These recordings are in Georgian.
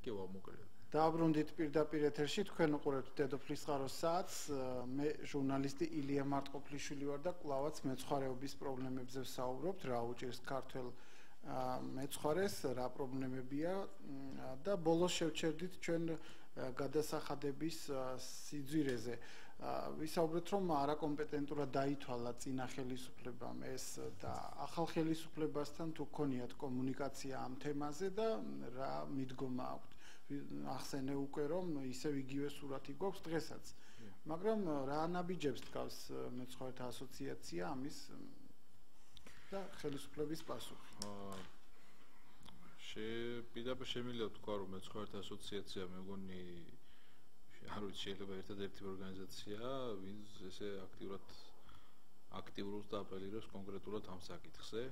კი ვამოკლებ. დააბრუნდით პირდაპირ ეთერში, თქვენ უყურებთ დედოფლის წყაროს საათს, მე ჟურნალისტი ილია მარტყოფლიშვილი ვარ და კვლავაც მეცხვარეობის პრობლემებზე ვსაუბრობთ, რა უჭირს ქართველ მეცხვარეს, რა პრობლემებია და ბოლოს შევჩერდით ჩვენ გადასახადების სიძვირეზე. ვისაუბრეთ, რომ არაკომპეტენტურად დაითვალა წინა ხელისუფლებამ ეს და ახალ ხელისუფლებასთან თუ გქონიათ კომუნიკაცია ამ თემაზე და რა მიდგომა აქვთ. ახსენე უკვე რომ ისევ იგივე სურათი გვაქვს დღესაც. მაგრამ რა ნაბიჯებს დგავს მეცხვარეთა ასოციაცია ამის და ხელისუფლების პასუხი? პირდაპირ შემიძლია ვთქვა, რომ მეცხვარეთა ასოციაცია მე მგონი არ ვიცი, შეიძლება ერთადერთი ორგანიზაცია, ვინც ესე აქტიურობს და აპელირებს კონკრეტულად ამ საკითხზე,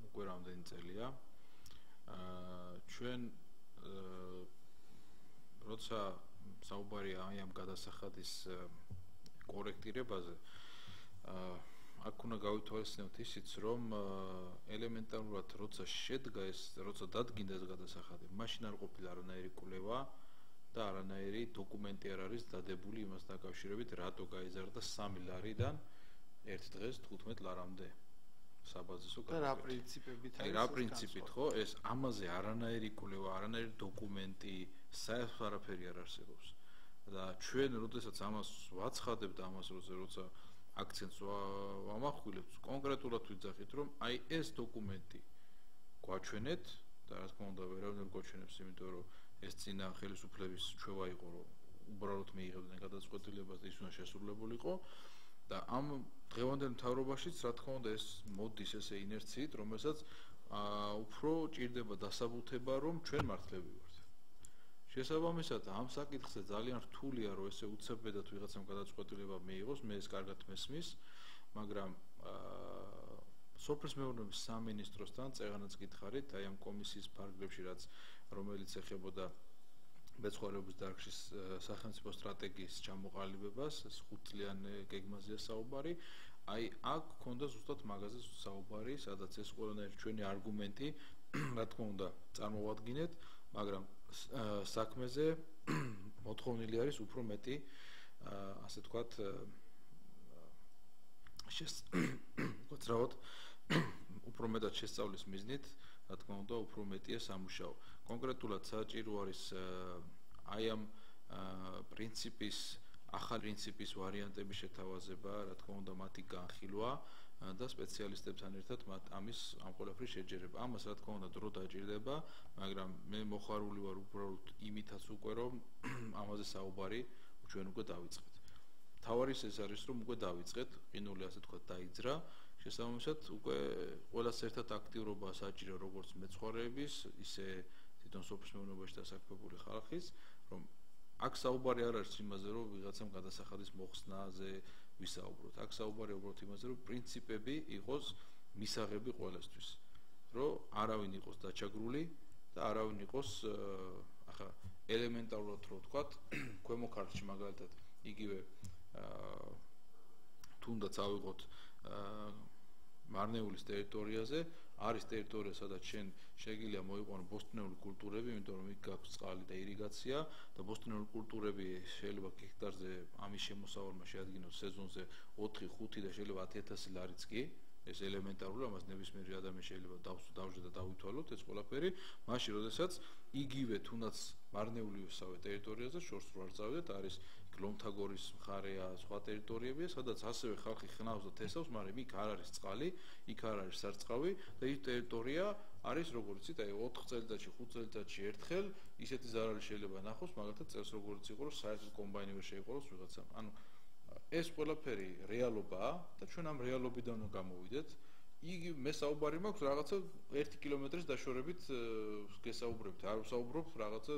უკვე რამდენი წელია. ჩვენ როცა საუბარია ამ გადასახადის კორექტირებაზე, აქ უნდა გავითვალისწინოთ ისიც, რომ ელემენტარულად როცა შედგა ეს, როცა დადგინდა ეს გადასახადი, მაშინ არ ყოფილა არანაირი კვლევა და არანაირი დოკუმენტი არ არის დადებული იმას დაკავშირებით, რატო გაიზარდა 3 ლარიდან ერთ დღეს 15 ლარამდე საბაზისო და რა პრინციპებით არის? რა პრინციპით, ხო? ეს ამაზე არანაირი კვლევა, არანაირი დოკუმენტი, საერთოდ არაფერი არ არსებობს. და ჩვენ როდესაც ამას ვაცხადებთ, ამას როცა აქცენტს ვამახვილებთ, კონკრეტულად ვიძახით, რომ აი ეს დოკუმენტი გვაჩვენეთ და რა თქმა უნდა ვერავინ არ გვაჩვენებს, იმიტომ რომ ეს წინა ხელისუფლების ჩვევა იყო, რომ უბრალოდ მიიღებდნენ გადაწყვეტილებას და ის უნდა შესრულებულიყო და ამ დღევანდელ მთავრობაშიც რა თქმა უნდა ეს მოდის ესე ინერციით, რომელსაც უფრო ჭირდება დასაბუთება, რომ ჩვენ მართლები ვართ. შესაბამისად, ამ საკითხზე ძალიან რთულია, რომ ესე უცებედად ვიღაცამ გადაწყვეტილება მიიღოს, მე ეს კარგად მესმის, მაგრამ სოფლის მეურნეობის სამინისტროსთან წეღანაც გითხარით, აი ამ კომისიის ფარგლებში, რომელიც ეხებოდა მეცხვარეობის დარგში სახელმწიფო სტრატეგიის ჩამოყალიბებას, 5 წლიან გეგმაზეა საუბარი, აი აქ ქონდა ზუსტად მაგაზე საუბარი, სადაც ეს ყველანაირი ჩვენი არგუმენტი, რა თქმა უნდა, წარმოვადგინეთ, მაგრამ საქმეზე მოთხოვნილი არის უფრო მეტი, ასე ვთქვათ, უფრო მეტად შესწავლის მიზნით, რა თქმა უნდა, უფრო მეტია სამუშაო. კონკრეტულად საჭირო არის აი ამ პრინციპის, ახალ პრინციპის ვარიანტების შეთავაზება, რა თქმა უნდა, მათი განხილვა და სპეციალისტებთან ერთად ამ ყველაფრის შეჯერება. ამას რა თქმა უნდა დრო დაჭირდება, მაგრამ მე მოხარული ვარ უბრალოდ იმითაც უკვე, რომ ამაზე საუბარი ჩვენ უკვე დავიწყეთ. თავარის ეს არის, რომ უკვე დავიწყეთ, ყინული ასე თქვა დაიძრა, შესაბამისად უკვე ყველას ერთად აქტიურობა საჭირო როგორც მეცხვარეების, ისე თვითონ სოფლის მეურნეობაში დასაქმებული ხალხის, რომ აქ საუბარი არ არის იმაზე, რომ ვიღაცამ გადასახადის მოხსნაზე ვისაუბროთ. აქ საუბარია უბრალოდ იმაზე, რომ პრინციპები იყოს მისაღები ყველასთვის, რომ არავინ იყოს დაჩაგრული და არავინ იყოს ახლა ელემენტარულად რო ვთქვათ, ქვემო ქართლში მაგალითად იგივე თუნდაც ავიღოთ მარნეულის ტერიტორიაზე არის ტერიტორია, სადაც შეგიძლია მოიყვანო ბოსტნეული კულტურები, იმიტომ რომ იქ გაქვს წყალი და ირიგაცია და ბოსტნეული კულტურები შეიძლება ჰექტარზე ამის შემოსავალმა შეადგინოს სეზონზე 4-5 და შეიძლება 10,000 ლარიც კი. ეს ელემენტარული, ამას ნებისმიერი ადამიანი შეიძლება დავსვდავჟე და დავითვალოთ ეს ყველაფერი, მაშინ როდესაც იგივე თუნდაც მარნეულისავე ტერიტორიაზე შორს რო არ წავიდეთ, არის ლომთაგორის მხარეა, სხვა ტერიტორიებია, სადაც ასევე ხალხი ხნავს და თესავს, მაგრამ იქ არ არის წყალი, იქ არ არის სარწყავი და ის ტერიტორია არის როგორც იცით, აი 4 წელიწადში, 5 წელიწადში ერთხელ ისეთი ზარალი შეიძლება ნახოს, მაგალითად წელს როგორც იყოს, საერთოდ კომბაინი ვერ შეიყოლოს ვიღაცამ. ანუ ეს ყველაფერი რეალობაა და ჩვენ ამ რეალობიდან უნდა გამოვიდეთ. იგი მე საუბარი მაქვს რაღაცა 1 კილომეტრის დაშორებით გესაუბრებთ, არ ვსაუბრობ რაღაცა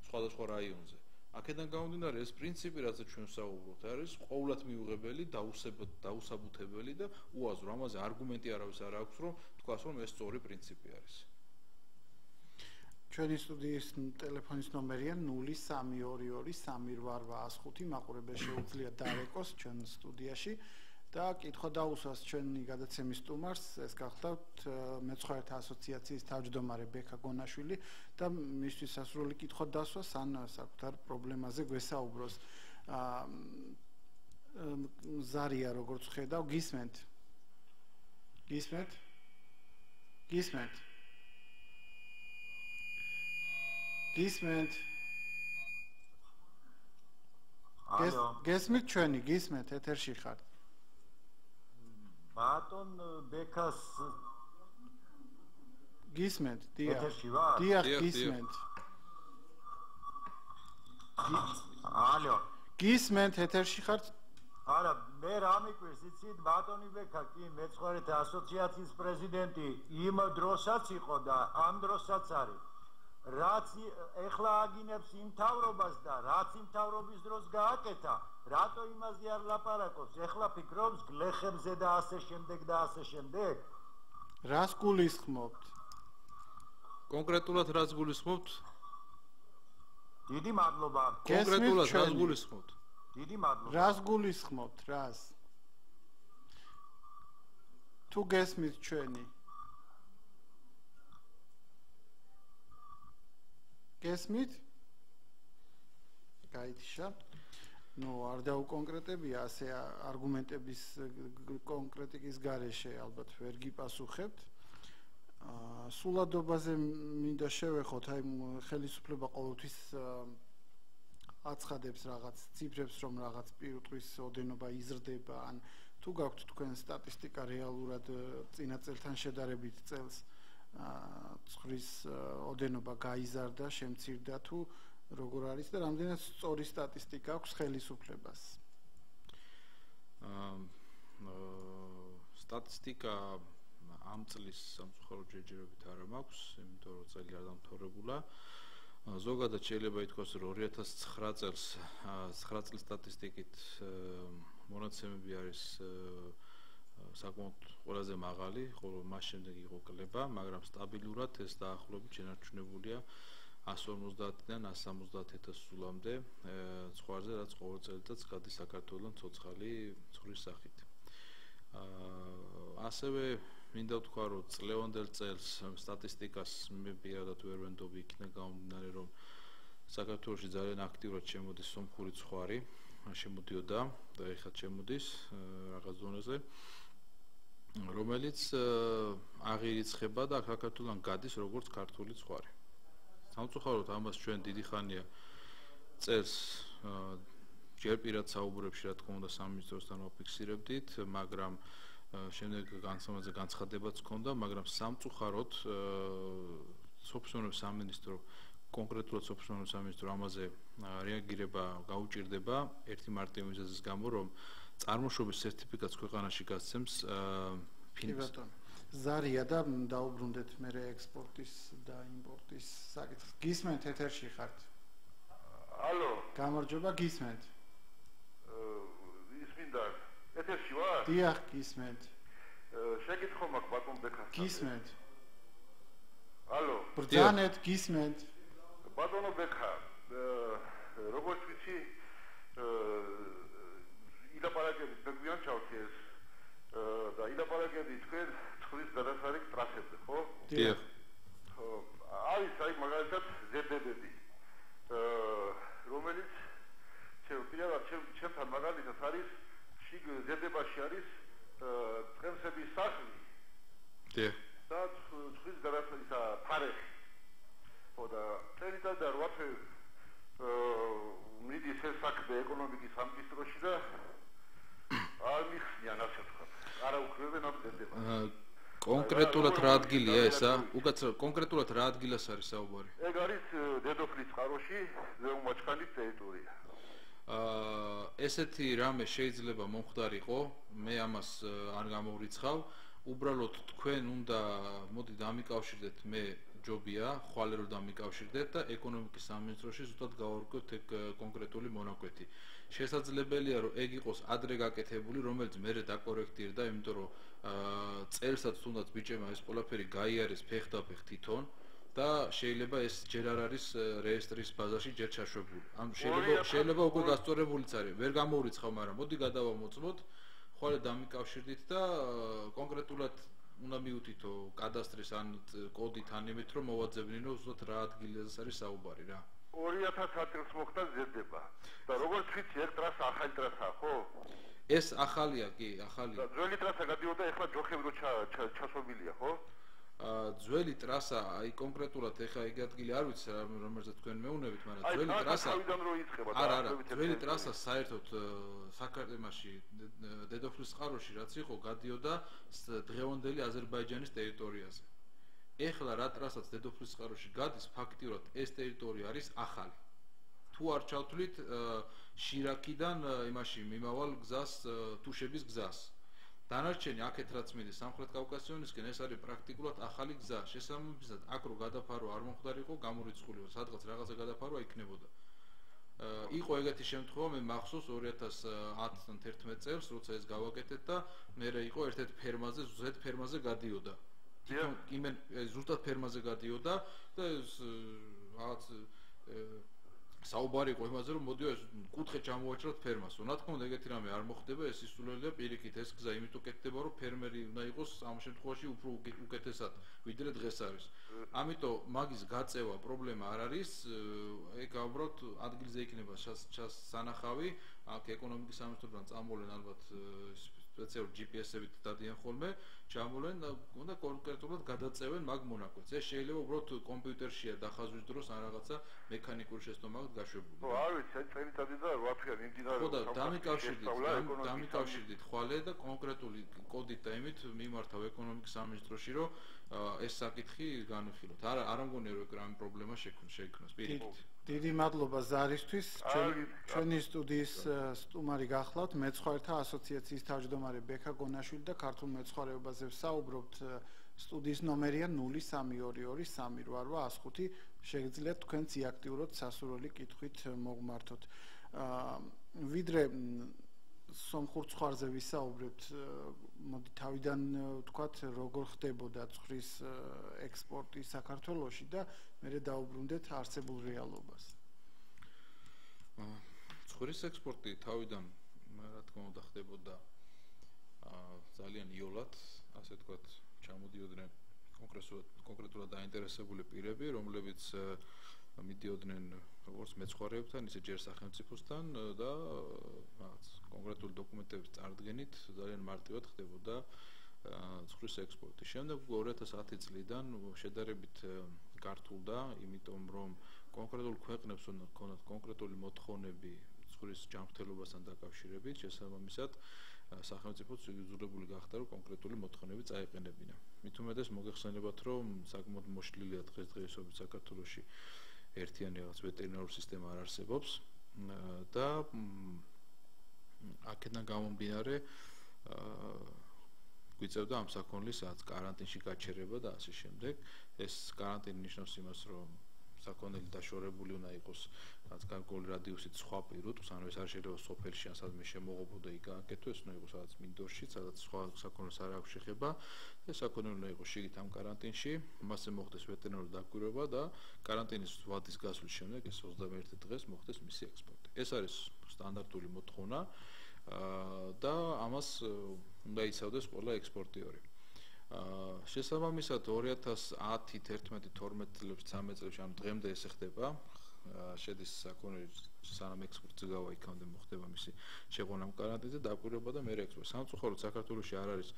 სხვადასხვა რაიონზე. აქედან გამომდინარე ეს პრინციპი, რაზეც ჩვენ ვსაუბრობთ, არის ყოვლად მიუღებელი, დაუსაბუთებელი და უაზრო. ამაზე არგუმენტი არავის არ აქვს, რომ თქვას, რომ ეს სწორი პრინციპი არის. ჩვენი სტუდიის ტელეფონის ნომერია 0322 388 105. მაყურებელს შეუძლია დარეკოს ჩვენ სტუდიაში და კითხვა დაუსვას ჩვენი გადაცემის სტუმარს, ეს გახლავთ მეცხვარეთა ასოციაციის თავმჯდომარე ბექა გონაშვილი და მისთვის სასურველი კითხვა დასვას ან საკუთარ პრობლემაზე გვესაუბროს. ზარია როგორც ხედავ, გისმენთ? გისმენთ? გისმენთ? გისმენთ? გესმით ჩვენი, გისმენთ, ეთერში ხართ. ბატონ ბექას გისმენთ, დიახ. ეთერში ვარ? დიახ, გისმენთ. ალო. გისმენთ, ეთერში ხართ? არა, მე რა მიკვირს, იცით, ბატონი ბექა კი მეცხვარეთა ასოციაციის პრეზიდენტი იმ დროსაც იყო და ამ დროსაც არის. რაც ეხლა აგინებს იმ თავრობას და რაც იმ თავრობის დროს გააკეთა, რატო იმაზე არ ლაპარაკობს? ეხლა ფიქრობს გლეხებზე და ასე შემდეგ და ასე შემდეგ. რას გულისხმობთ? კონკრეტულად რას გულისხმობთ? დიდი მადლობა. კონკრეტულად რას გულისხმობთ? დიდი მადლობა. რას გულისხმობთ, რას? თუ გესმით ჩვენი? გესმით? გაითიშა. ნუ არ დაუკონკრეტებია, ასე არგუმენტების კონკრეტიკის გარეშე ალბათ ვერ გიპასუხებთ. სულადობაზე მინდა შევეხოთ, აი ხელისუფლება ყოველთვის აცხადებს რაღაც ციფრებს, რომ რაღაც პირუტყვის ოდენობა იზრდება, ან თუ გაქვთ თქვენ სტატისტიკა რეალურად წინა წელთან შედარებით წელს ცხვრის ოდენობა გაიზარდა, შემცირდა თუ როგორ არის და რამდენად სწორი სტატისტიკა აქვს ხელისუფლებას? სტატისტიკა ამ წლის სამწუხაროდ ჯერჯერობით არ მაქვს, იმიტომ რომ წელი არ დამთავრებულა. ზოგადად შეიძლება ითქვას, რომ 2009 წელს 9 წლის სტატისტიკით მონაცემები არის საკმაოდ ყველაზე მაღალი, ხოლო მას შემდეგ იყო კლება, მაგრამ სტაბილურად ეს დაახლოებით შენარჩუნებულია 150-დან 170,000 სულამდე ცხვარზე, რაც ყოველ წელიწადს გადის საქართველოს ცოცხალი ცხვრის სახით. ასევე მინდა ვთქვა, რომ წლევანდელ წელს სტატისტიკას მე პირადად ვერ ვენდობ იქნა გამომდინარე, რომ საქართველოში ძალიან აქტიურად შემოდის სომხური ცხვარი, შემოდიოდა და ეხლა შემოდის რაღაც ზონაზე, რომელიც აღირიცხება და საქართველოსთან გადის როგორც ქართული ცხვარი. სამწუხაროდ ამას ჩვენ დიდი ხანია წელს ჯერ პირად საუბრებში, რა თქმა უნდა, სამინისტროსთან ვაფიქსირებდით, მაგრამ შემდეგ განსამაზე განცხადებაც ჰქონდა, მაგრამ სამწუხაროდ სოფლმეურნეობის სამინისტრო, კონკრეტულად სოფლმეურნეობის სამინისტრო ამაზე რეაგირება გაუჭირდება ერთი მარტივი მიზეზის გამო, რომ წარმოშობის სერტიფიკატს ქვეყანაში გასცემს ზარია და დაუბრუნდეთ მე ექსპორტის და იმპორტის საკითხს. გისმენთ, ეთერში ხართ? ალო. გამარჯობა, გისმენთ? ისმინდა ეთერში ვარ? დიახ, გისმენთ. შეკითხვა მაქვს ბატონ ბექას. გისმენთ. ალო. ბრძანეთ, გისმენთ. ბატონო ბექა, როგორც ვიცი, ილაპარაკებით ბეგვიან ჩავთეს და ილაპარაკებით თქვენ ცხვრის გადასარეკ ტრასებზე, ხო? დიახ. არის აი მაგალითად ზებდებები, რომელიც ჩემთან მაგალითად არის შიგ ზებდებაში არის წემსების სახლი. დიახ. და ცხვრის გადასარეკ ფარეხი. ხო და წელიწად და 8 თვე მიდის ეს საქმე ეკონომიკის სამინისტროში და არ მიხსნიან ასე ვთქვათ. არა უქმებენ ამ ზებდებას. კონკრეტულად რა ადგილია ესა? უკაცრავ კონკრეტულად რა ადგილას არის საუბარი? ეგ არის დედოფლის წყაროში, ზეუმაჩქანის ტერიტორია. ესეთი რამე შეიძლება მომხდარიყო, მე ამას არ გამოვრიცხავ. უბრალოდ თქვენ უნდა მოდი დამიკავშირდეთ მე ჯობია, ხვალე რომ დამიკავშირდეთ და ეკონომიკის სამინისტროში ზუსტად გავარკვევთ ეგ კონკრეტული მონაკვეთი. შესაძლებელია რომ ეგ იყოს ადრე გაკეთებული, რომელიც მერე დაკორექტირდა, იმიტომ რომ წელსაც თუნდაც ბიჭებმა ეს ყველაფერი გაიარეს ფეხდაფეხ თვითონ და შეიძლება ეს ჯერ არ არის რეესტრის ბაზაში ჯერ ჩაშვებული. ან შეიძლება უკვე გასწორებულიც არის, ვერ გამოვრიცხავ, მაგრამ მოდი გადავამოწმოთ. ხოლე დამიკავშირდით და კონკრეტულად უნდა მივთითო კადასტრის ან კოდით ან იმით რომ მოვაძებნინო ზუსტად რა ადგილას არის საუბარი რა 2010 წელს მოხდა ზრდება და როგორც ვიცი ეგ ტრასა ახალი ტრასაა ხო ეს ახალია კი ახალია ძველი ტრასა გადიოდა ეხლა ჯოხები რო ჩასობილია ხო ძველი ტრასა აი კონკრეტულად ეხლა ეგ ადგილი არ ვიცი რომელზეც თქვენ მეუნებით მაგრამ ძველი ტრასა თავიდან რო იწყება და არა ძველი ტრასა საერთოდ საქართველოში დედოფლის წყაროში რაც იყო გადიოდა დღევანდელი აზერბაიჯანის ტერიტორიაზე ეხლა რა ტრასაც დედოფლის წყაროში გადის ფაქტიურად ეს ტერიტორია არის ახალი თუ არ ჩავთვლით შირაქიდან იმაში მიმავალ გზას თუშების გზას დანარჩენი აქეთ რაც მიდის სამხრეთ კავკასიონისკენ ეს არის პრაქტიკულად ახალი გზა შესაბამისად აქ რო გადაფარო არ მომხდარიყო გამორიცხული სადღაც რაღაცა გადაფარო იქნებოდა იყო ეგეთი შემთხვევა მე მახსოვს 2010-თან 11 წელს როცა ეს გავაკეთეთ და მე იყო ერთ-ერთ ფერმაზე ზედ ფერმაზე გადიოდა იმენ ზუსტად ფერმაზე გადიოდა და ეს რაღაც საუბარი იყო იმაზე რომ მოდიო ეს კუთხე ჩამოვაჭროთ ფერმას. რა თქმა უნდა ეგეთი რამე არ მოხდება ეს ისულელია პირიქით ეს გზა იმიტომ კეთდება რომ ფერმერი უნდა იყოს ამ შემთხვევაში უფრო უკეთესად ვიდრე დღეს არის. ამიტომ მაგის გაწევა პრობლემა არ არის. ეგ უბრალოდ ადგილზე იქნება სანახავი აქ ეკონომიკის სამინისტროდან წამოვლენ ალბათ სპეციალურ GPS-ებით დადიან ხოლმე ჩამოვლენ და უნდა კონკრეტულად გადაწევენ მაგ მონაკვეთს. ეს შეიძლება უბრალოდ კომპიუტერშია დახაზვის დროს ან რაღაცა მექანიკური შეცდომებით გაშვებული. ხო, არ ვიცი, ეს წელიწადი და 8 თვიანი იმდინარე. ხო და დამიკავშირდით ხვალე და კონკრეტული კოდით და იმით მიმართავ ეკონომიკის სამინისტროში რომ ეს საკითხი განვიხილოთ. არ მგონია რომ რამე პრობლემა შეიქმნას პირიქით. დიდი მადლობა ზარისთვის. ჩვენი სტუდიის სტუმარი გახლავთ მეცხვარეთა ასოციაციის თავმჯდომარე ბექა გონაშვილი და ქართულ მეცხვარეობაზე ვსაუბრობთ. სტუდიის ნომერია 0322388105. შეგიძლიათ თქვენც აქტიურად სასურველი კითხვით მოგმართოთ. ვიდრე სომხურ ცხვარზე ვისაუბრებთ, მოდი თავიდან ვთქვათ, როგორ ხდებოდა ცხვრის ექსპორტი საქართველოში და მერე დაუბრუნდეთ არსებულ რეალობას. ცხვრის ექსპორტი თავიდან რა თქმა უნდა ხდებოდა ძალიან იოლად, ასე ვთქვათ, ჩამოდიოდნენ კონკრეტულად დაინტერესებული პირები, რომლებიც მიდიოდნენ როგორც მეცხვარეებთან, ისე ჯერ სახელმწიფოსთან და რაღაც კონკრეტული დოკუმენტების წარდგენით ძალიან მარტივად ხდებოდა ცხვრის ექსპორტი. შემდეგ 2010 წლიდან შედარებით გართულდა, იმიტომ რომ კონკრეტულ ქვეყნებს უნდა ჰქონდათ კონკრეტული მოთხოვნები ცხვრის ჯანმრთელობასთან დაკავშირებით, შესაბამისად სახელმწიფოც იძულებული გახდა რომ კონკრეტული მოთხოვნები წაეყენებინა. მით უმეტეს მოგეხსენებათ რომ საკმაოდ მოშლილია დღესდღეობით საქართველოში ერთიანი რაღაც ვეტერინარული სისტემა არ არსებობს და აქედან გამომდინარე გვიწევდა ამ საქონლის კარანტინში გაჩერება და ასე შემდეგ. ეს კარანტინი ნიშნავს იმას რომ საქონელი დაშორებული უნდა იყოს რაც გარკვეული რადიუსით სხვა პირუტყვს, ანუ ეს არ შეიძლება სოფელში ან სადმე შემოღობო და იქ გააკეთო, ეს უნდა იყოს სადაც მინდორში, სადაც სხვა საქონელს არ აქვს შეხება და საქონელი უნდა იყოს შიგით ამ კარანტინში, მასზე მოხდეს ვეტერინარული დაკვირვება და კარანტინის ვადის გასვლის შემდეგ ეს 21 დღეს მოხდეს მისი ექსპორტი. ეს არის სტანდარტული მოთხოვნა და ამას უნდა იცავდეს ყველა ექსპორტიორი. შესაბამისად 2010-11-12 წლებში 13 წლებში ანუ დღემდე ეს ხდება შედის საქონელი სანამ ექსპორტზე გავა იქამდე მოხდება მისი შეყვანა კარანტინზე დაკვირვება და მე ექსპორტი. სამწუხაროდ საქართველოში არ არის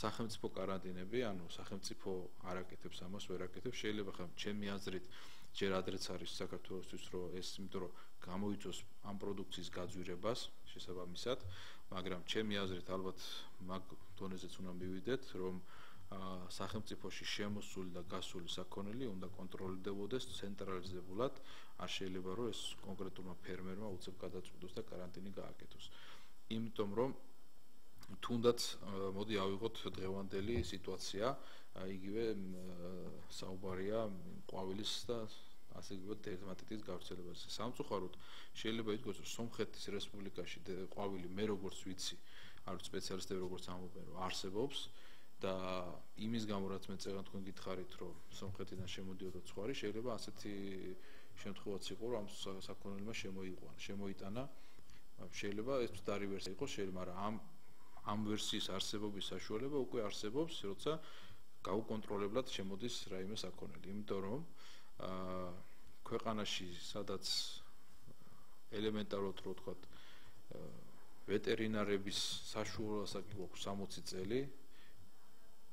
სახელმწიფო კარანტინები, ანუ სახელმწიფო არ აკეთებს ამას, ვერ აკეთებს. შეიძლება ხომ ჩემი აზრით ჯერ ადრეც არის საქართველოსთვის რომ ეს იმიტომ რომ გამოიწვევს ამ პროდუქციის გაძვირებას შესაბამისად, მაგრამ ჩემი აზრით ალბათ მაგ დონეზეც უნდა მივიდეთ რომ სახელმწიფოში შემოსული და გასული საქონელი უნდა კონტროლდებოდეს ცენტრალიზებულად. არ შეიძლება რომ ეს კონკრეტულმა ფერმერმა უცებ გადაწყვიტოს და კარანტინი გააკეთოს. იმიტომ რომ თუნდაც მოდი ავიღოთ დღევანდელი სიტუაცია, იგივე საუბარია ყვავილის და ასე ვთქვათ დერმატიტის გავრცელებაზე. სამწუხაროდ შეიძლება ითქვას რომ სომხეთის რესპუბლიკაში ყვავილი მე როგორც ვიცი, არ სპეციალისტები როგორც ამბობენ რომ არსებობს და იმის გამო რაც მე წერან თქვენ გითხარით რომ სომხეთიდან შემოდიოდა ცხვარი, შეიძლება ასეთი შემთხვევაც იყო რომ ამ საქონელმა შემოიტანა. შეიძლება ეს მცდარი ვერსია იყოს, შეიძლება, მაგრამ ამ ვერსიის არსებობის საშუალება უკვე არსებობს, როცა გაუკონტროლებლად შემოდის რაიმე საქონელი, იმიტომ რომ ქვეყანაში სადაც ელემენტარულად რო ვთქვათ ვეტერინარების საშუალებასაც გვაქვს 60 წელი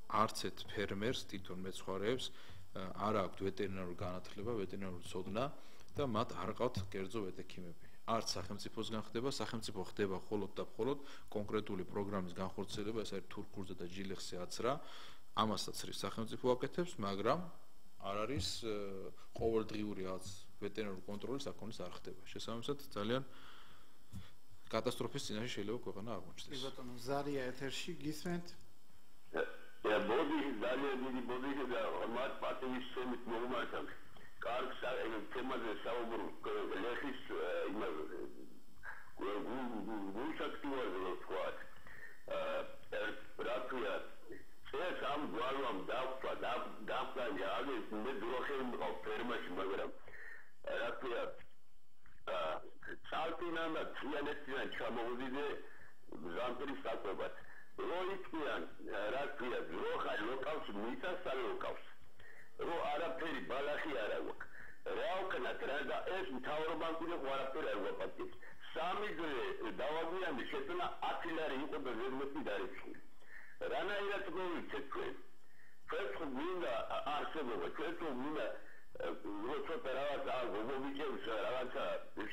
არც ერთ ფერმერს თვითონ მეცხვარეებს არ აქვს ვეტერინარული განათლება, ვეტერინარული ცოდნა და მათ არ ყავთ კერძო ვეტექიმები. არც სახელმწიფოსგან ხდება, სახელმწიფო ხდება მხოლოდ და მხოლოდ კონკრეტული პროგრამის განხორციელება, ეს არის თურქურზე და ჯილიხზე აცრა, ამასაც რის სახელმწიფო აკეთებს, მაგრამ არ არის ყოველდღიური რაღაც ვეტერინარული კონტროლი საქონლის არ ხდება. შესაბამისად ძალიან კატასტროფის წინაშე შეიძლება ქვეყანა აღმოჩნდეს. ბატონო ზარია ეთერში გისმენთ? ბოდი ძალიან დიდი ბოდი და მათ პატივის შემით მოგმართავთ. კარგ თემაზე საუბრობ ლეხის იმაზე გულშაქტივაზე ვთქვათ. რა ქვია ეს ამ გვალვამ დავყვა არის მე დროხები მყავ ფერმაში, მაგრამ რა ქვია წალტინან და ციანეთიდან ჩამოვიდე ზამპრის საკვებად. როიქიან რა ქვია დროხა ლოკავს მიწას ალოკავს. რო არაფერი ბალახი არ აქვს. რა ვქნათ რა და ეს მთავრობამ კიდე არაფერი არ გვაპატიებს. სამი დღე დავაგვიანდი შეცნა 10 ლარი იყო და ზედმეტი დარიცხული. რანაირად მოვიცეთ თქვენ? თქვენ მინდა არსებობა, თქვენ მინდა როცა რაღაცა გოგობიჭებს რაღაცა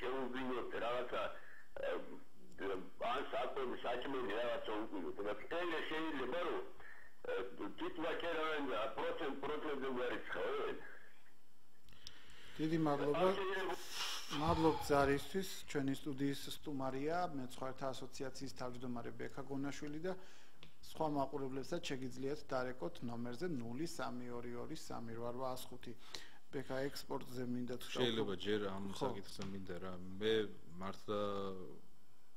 შეუძინოთ რაღაცა ან საკვები საჭმელი რაღაცა უყუროთ და ეს შეიძლება რომ თვითვაკეროვენ პროცენტზე ვარიცხავენ. დიდი მადლობა. მადლობ ზარისთვის. ჩვენი სტუდიის სტუმარია მეცხვარეთა ასოციაციის თავმჯდომარე ბექა გონაშვილი და სხვა მაყურებლებსაც შეგიძლიათ დარეკოთ ნომერზე 03223885. ბექა ექსპორტზე მინდა თუ შეიძლება ჯერ ამ საკითხზე მინდა რა მე მართლა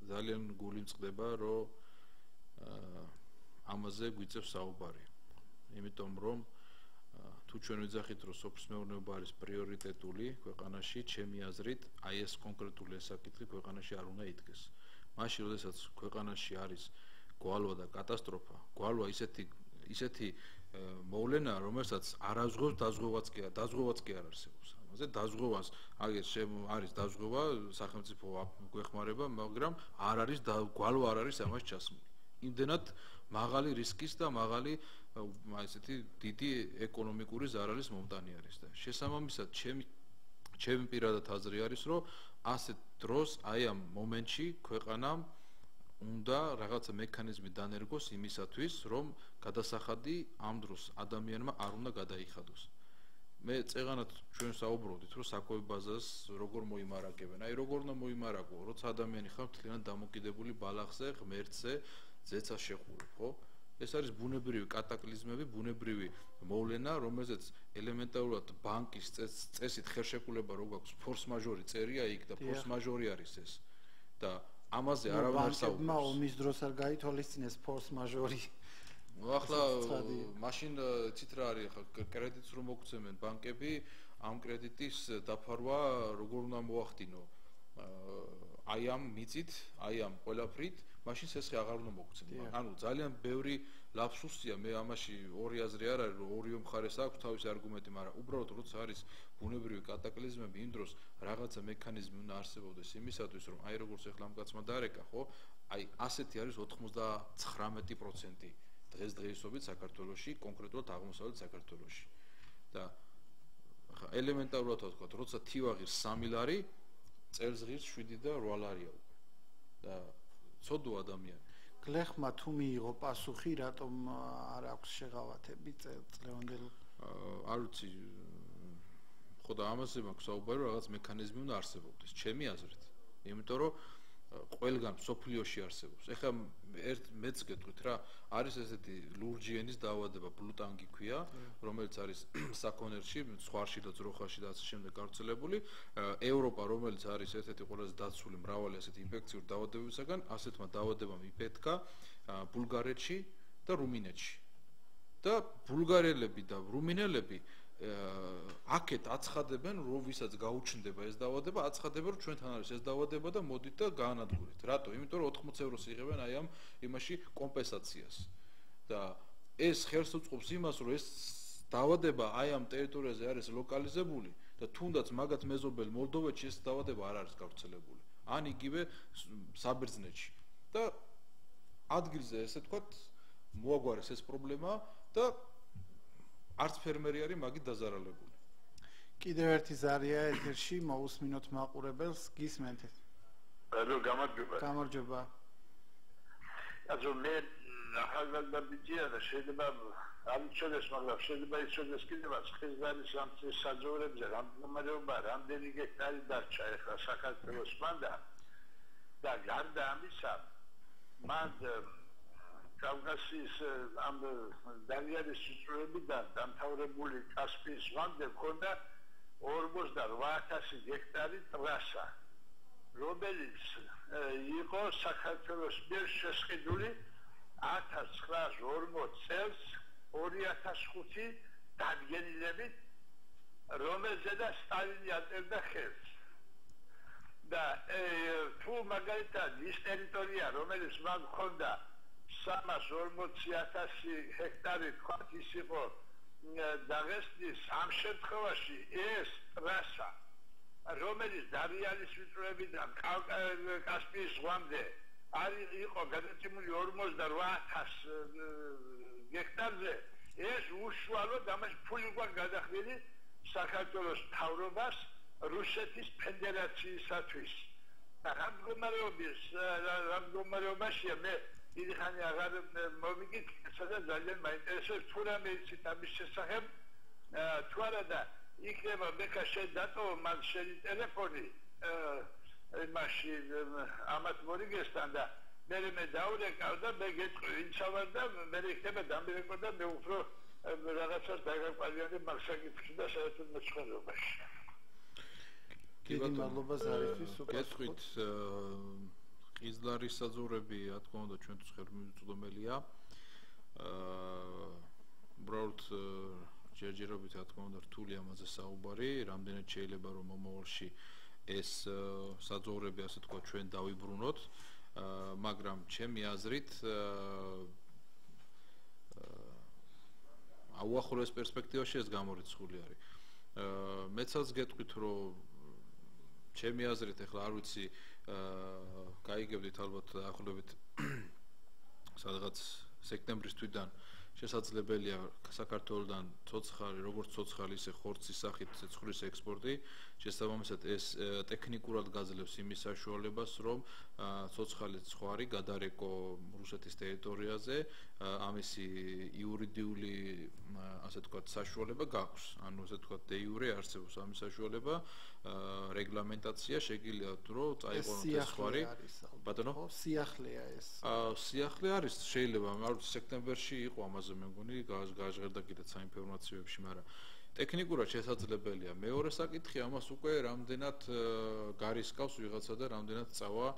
ძალიან გული მწყდება რომ ამაზე გვიწევს საუბარი. იმიტომ რომ თუ ჩვენ ვიძახით რომ სოფლის მეურნეობა არის პრიორიტეტული ქვეყანაში, ჩემი აზრით, აი ეს კონკრეტული საკითხი ქვეყანაში არ უნდა იდგეს. მაშინ, როდესაც ქვეყანაში არის გვალვა და კატასტროფა, გვალვა ისეთი მოვლენა, რომელსაც არაზღვევს დაზღვევაც კი არ არსებობს. ამაზე დაზღვევას არის დაზღვევა, სახელმწიფო გვეხმარება, მაგრამ არ არის გვალვა არ არის ამას ჩასმული. იმდენად მაღალი რისკის და მაღალი ესეთი დიდი ეკონომიკური ზარალის მომტანი არის და შესაბამისად ჩემი პირადად აზრი არის რომ ასეთ დროს აი ამ მომენტში ქვეყანამ უნდა რაღაცა მექანიზმი დანერგოს იმისათვის რომ გადასახადი ამ დროს ადამიანმა არ უნდა გადაიხადოს. მე წეღანად ჩვენ საუბრობდით რომ საკვები ბაზას როგორ მოიმარაგებენ. აი როგორ უნდა მოიმარაგო, როცა ადამიანი ხარ მთლიანად დამოკიდებული ბალახზე, ღმერთზე, ზეცას შეხურებ, ხო? ეს არის ბუნებრივი კატაკლიზმები, ბუნებრივი მოვლენა, რომელზეც ელემენტარულად ბანკის წესით ხელშეკრულება რო გვაქვს, ფორს მაჟორი წერია იქ და ფორს მაჟორი არის ეს. და ამაზე არავინ არ საუბრობს. ომის დროს არ გაითვალისწინეს ფორს მაჟორი. ახლა მაშინ ცით რა არის ახლა კრედიტს რომ მოგცემენ ბანკები, ამ კრედიტის დაფარვა როგორ უნდა მოახდინო? აი ამ მიწით, აი ამ ყველაფრით მაშინ სესხი აღარ უნდა მოგცემ. ანუ ძალიან ბევრი ლაფსუსია, მე ამაში ორი აზრი არ არის, რომ ორივე მხარეს აქვს თავისი არგუმენტი, მაგრამ უბრალოდ როცა არის ბუნებრივი კატაკლიზმები, იმ დროს რაღაცა მექანიზმი უნდა არსებობდეს იმისათვის, რომ აი როგორც ახლა ამ კაცმა დარეკა, ხო? აი ასეთი არის 99% დღესდღეობით საქართველოში, კონკრეტულად აღმოსავლეთ საქართველოში. და ახლა ელემენტარულად ვთქვათ, როცა თივაღირს 3 ლარი, წელს ღირს 7 და 8 ლარია უკვე. და ცოდო ადამიანი. გლეხმა თუ მიიღო პასუხი, რატომ არ აქვს შეღავათები წლევანდელ? არ ვიცი. ხო და ამაზე მაქვს საუბარი, რაღაც მექანიზმი უნდა არსებობდეს, ჩემი აზრით. იმიტომ რომ ყველგან სოფლიოში არსებობს. ეხლა მეც გეტყვით რა, არის ესეთი ლურჯი ენის დაავადება, ბლუტანგი ქვია, რომელიც არის საქონელში, სხვაში და ძროხაში და ასე შემდეგ გავრცელებული. ევროპა, რომელიც არის ერთ-ერთი ყველაზე დაცული მრავალი ასეთი ინფექციური დაავადებებისაგან, ასეთმა დაავადებამ იფეთქა ბულგარეთში და რუმინეთში. და ბულგარელები და რუმინელები აქეთ აცხადებენ, რომ ვისაც გაუჩნდება ეს დაავადება, აცხადებენ, რომ ჩვენთან არის ეს დაავადება და მოდით და გაანადგურეთ. რატო? იმიტომ რომ 80 ევროს იღებენ აი ამ იმაში კომპენსაციას. და ეს ხელს უწყობს იმას, რომ ეს დაავადება აი ამ ტერიტორიაზე არის ლოკალიზებული და თუნდაც მაგათ მეზობელ მოლდოვეთში ეს დაავადება არ არის გავრცელებული. ან იგივე საბერძნეთში. და ადგილზე ესე თქვათ მოაგვარეს ეს პრობლემა და არც ფერმერი არის მაგით დაზარალებული. კიდევ ერთი ზარია ეთერში მოусმინოთ მაყურებელს გისმენთ. გამარჯობა. Also mehr ახალგაზრდა შეიძლება ამჩნდეს, მაგრამ შეიძლება იცოდეს კიდევ ხიზარის სამწის საძოვრებზე რამდენობა რამდენი გექტარი დარჩა ახლა საქართველოს მანდა და გარდა ამისა მან კავკასიის ამ დანიელის სიტუაციიდან დამთავრებული კასპიის ზღვამდე ჰქონდა 48000 გექტარი ტრასა, რომელიც იყო საქართველოს მიერ შესყიდული 1940 წელს 2005 დადგენილებით, რომელზედაც სტალინი აწერდა ხელს. და თუ მაგალითად ის ტერიტორია, რომელიც მან ჰქონდა 340,000 ჰექტარი, თქვათ ის იყო დაღესტნის ამ შემთხვევაში ეს ტრასა, რომელიც დარიალის ვიწროებიდან კასპიის ზღვამდე იყო გადაცემული 48,000 გექტარზე, ეს უშუალოდ ამას ფული გვაქვს გადახდილი საქართველოს მთავრობას რუსეთის ფედერაციისათვის. რამდგომარეობაშია მე დიდი ხანი აღარ მომიგიქცე და ძალიან მაინტერესებს თუ რამე იცით ამის შესახებ, თუ არა და იქნება მეკა შედატოვა მან შენი ტელეფონი იმაში ამათ მორიგესთან და მე დავრეკავ და მე გეტყვი ინცავარ და მე იქნება დამირეკო და მე უფრო რაღაცას დაგაყალიანე მაგსაკითხში და საერთოდ მეცხოვრებაში. დიდი მადლობა ზარისთვის გეტყვით ყიზლარის საძოვრები რა თქმა უნდა ჩვენთვის ხელმისაწვდომელია. უბრალოდ ჯერჯერობით რა თქმა უნდა რთული ამაზე საუბარი, რამდენად შეიძლება რომ მომავალში ეს საძოვრები ასე თქვა ჩვენ დავიბრუნოთ, მაგრამ ჩემი აზრით აუახლოეს პერსპექტივაში ეს გამორიცხული არის. მეცაც გეტყვით რომ ჩემი აზრით ახლა არ ვიცი გაიგებდით ალბათ ახლობით სადღაც სექტემბრის თვიდან შესაძლებელია საქართველოსთან ცოცხალი, როგორც ცოცხალი, ისე ხორცის სახით ცხვრის ექსპორტი. შესაბამისად ეს ტექნიკურად გაძლევს იმის საშუალებას, რომ ცოცხალი ცხვარი გადარეკო რუსეთის ტერიტორიაზე, ამისი იურიდიული ასე თქვათ საშუალება გაქვს. ანუ ასე თქვათ დე იურე არსებობს ამის საშუალება, რეგლამენტაცია შეგიძლია რომ წაიყვანოს ეს ცხვარი. ბატონო, სიახლეა ეს. სიახლე არის, შეიძლება, მაგრამ სექტემბერში იყო ამაზე მე მგონი გაჟღერდა კიდეც საინფორმაციოებში, მაგრამ ტექნიკურად შესაძლებელია. მეორე საკითხი ამას უკვე რამდენად გარისკავს ვიღაცა და რამდენად წავა,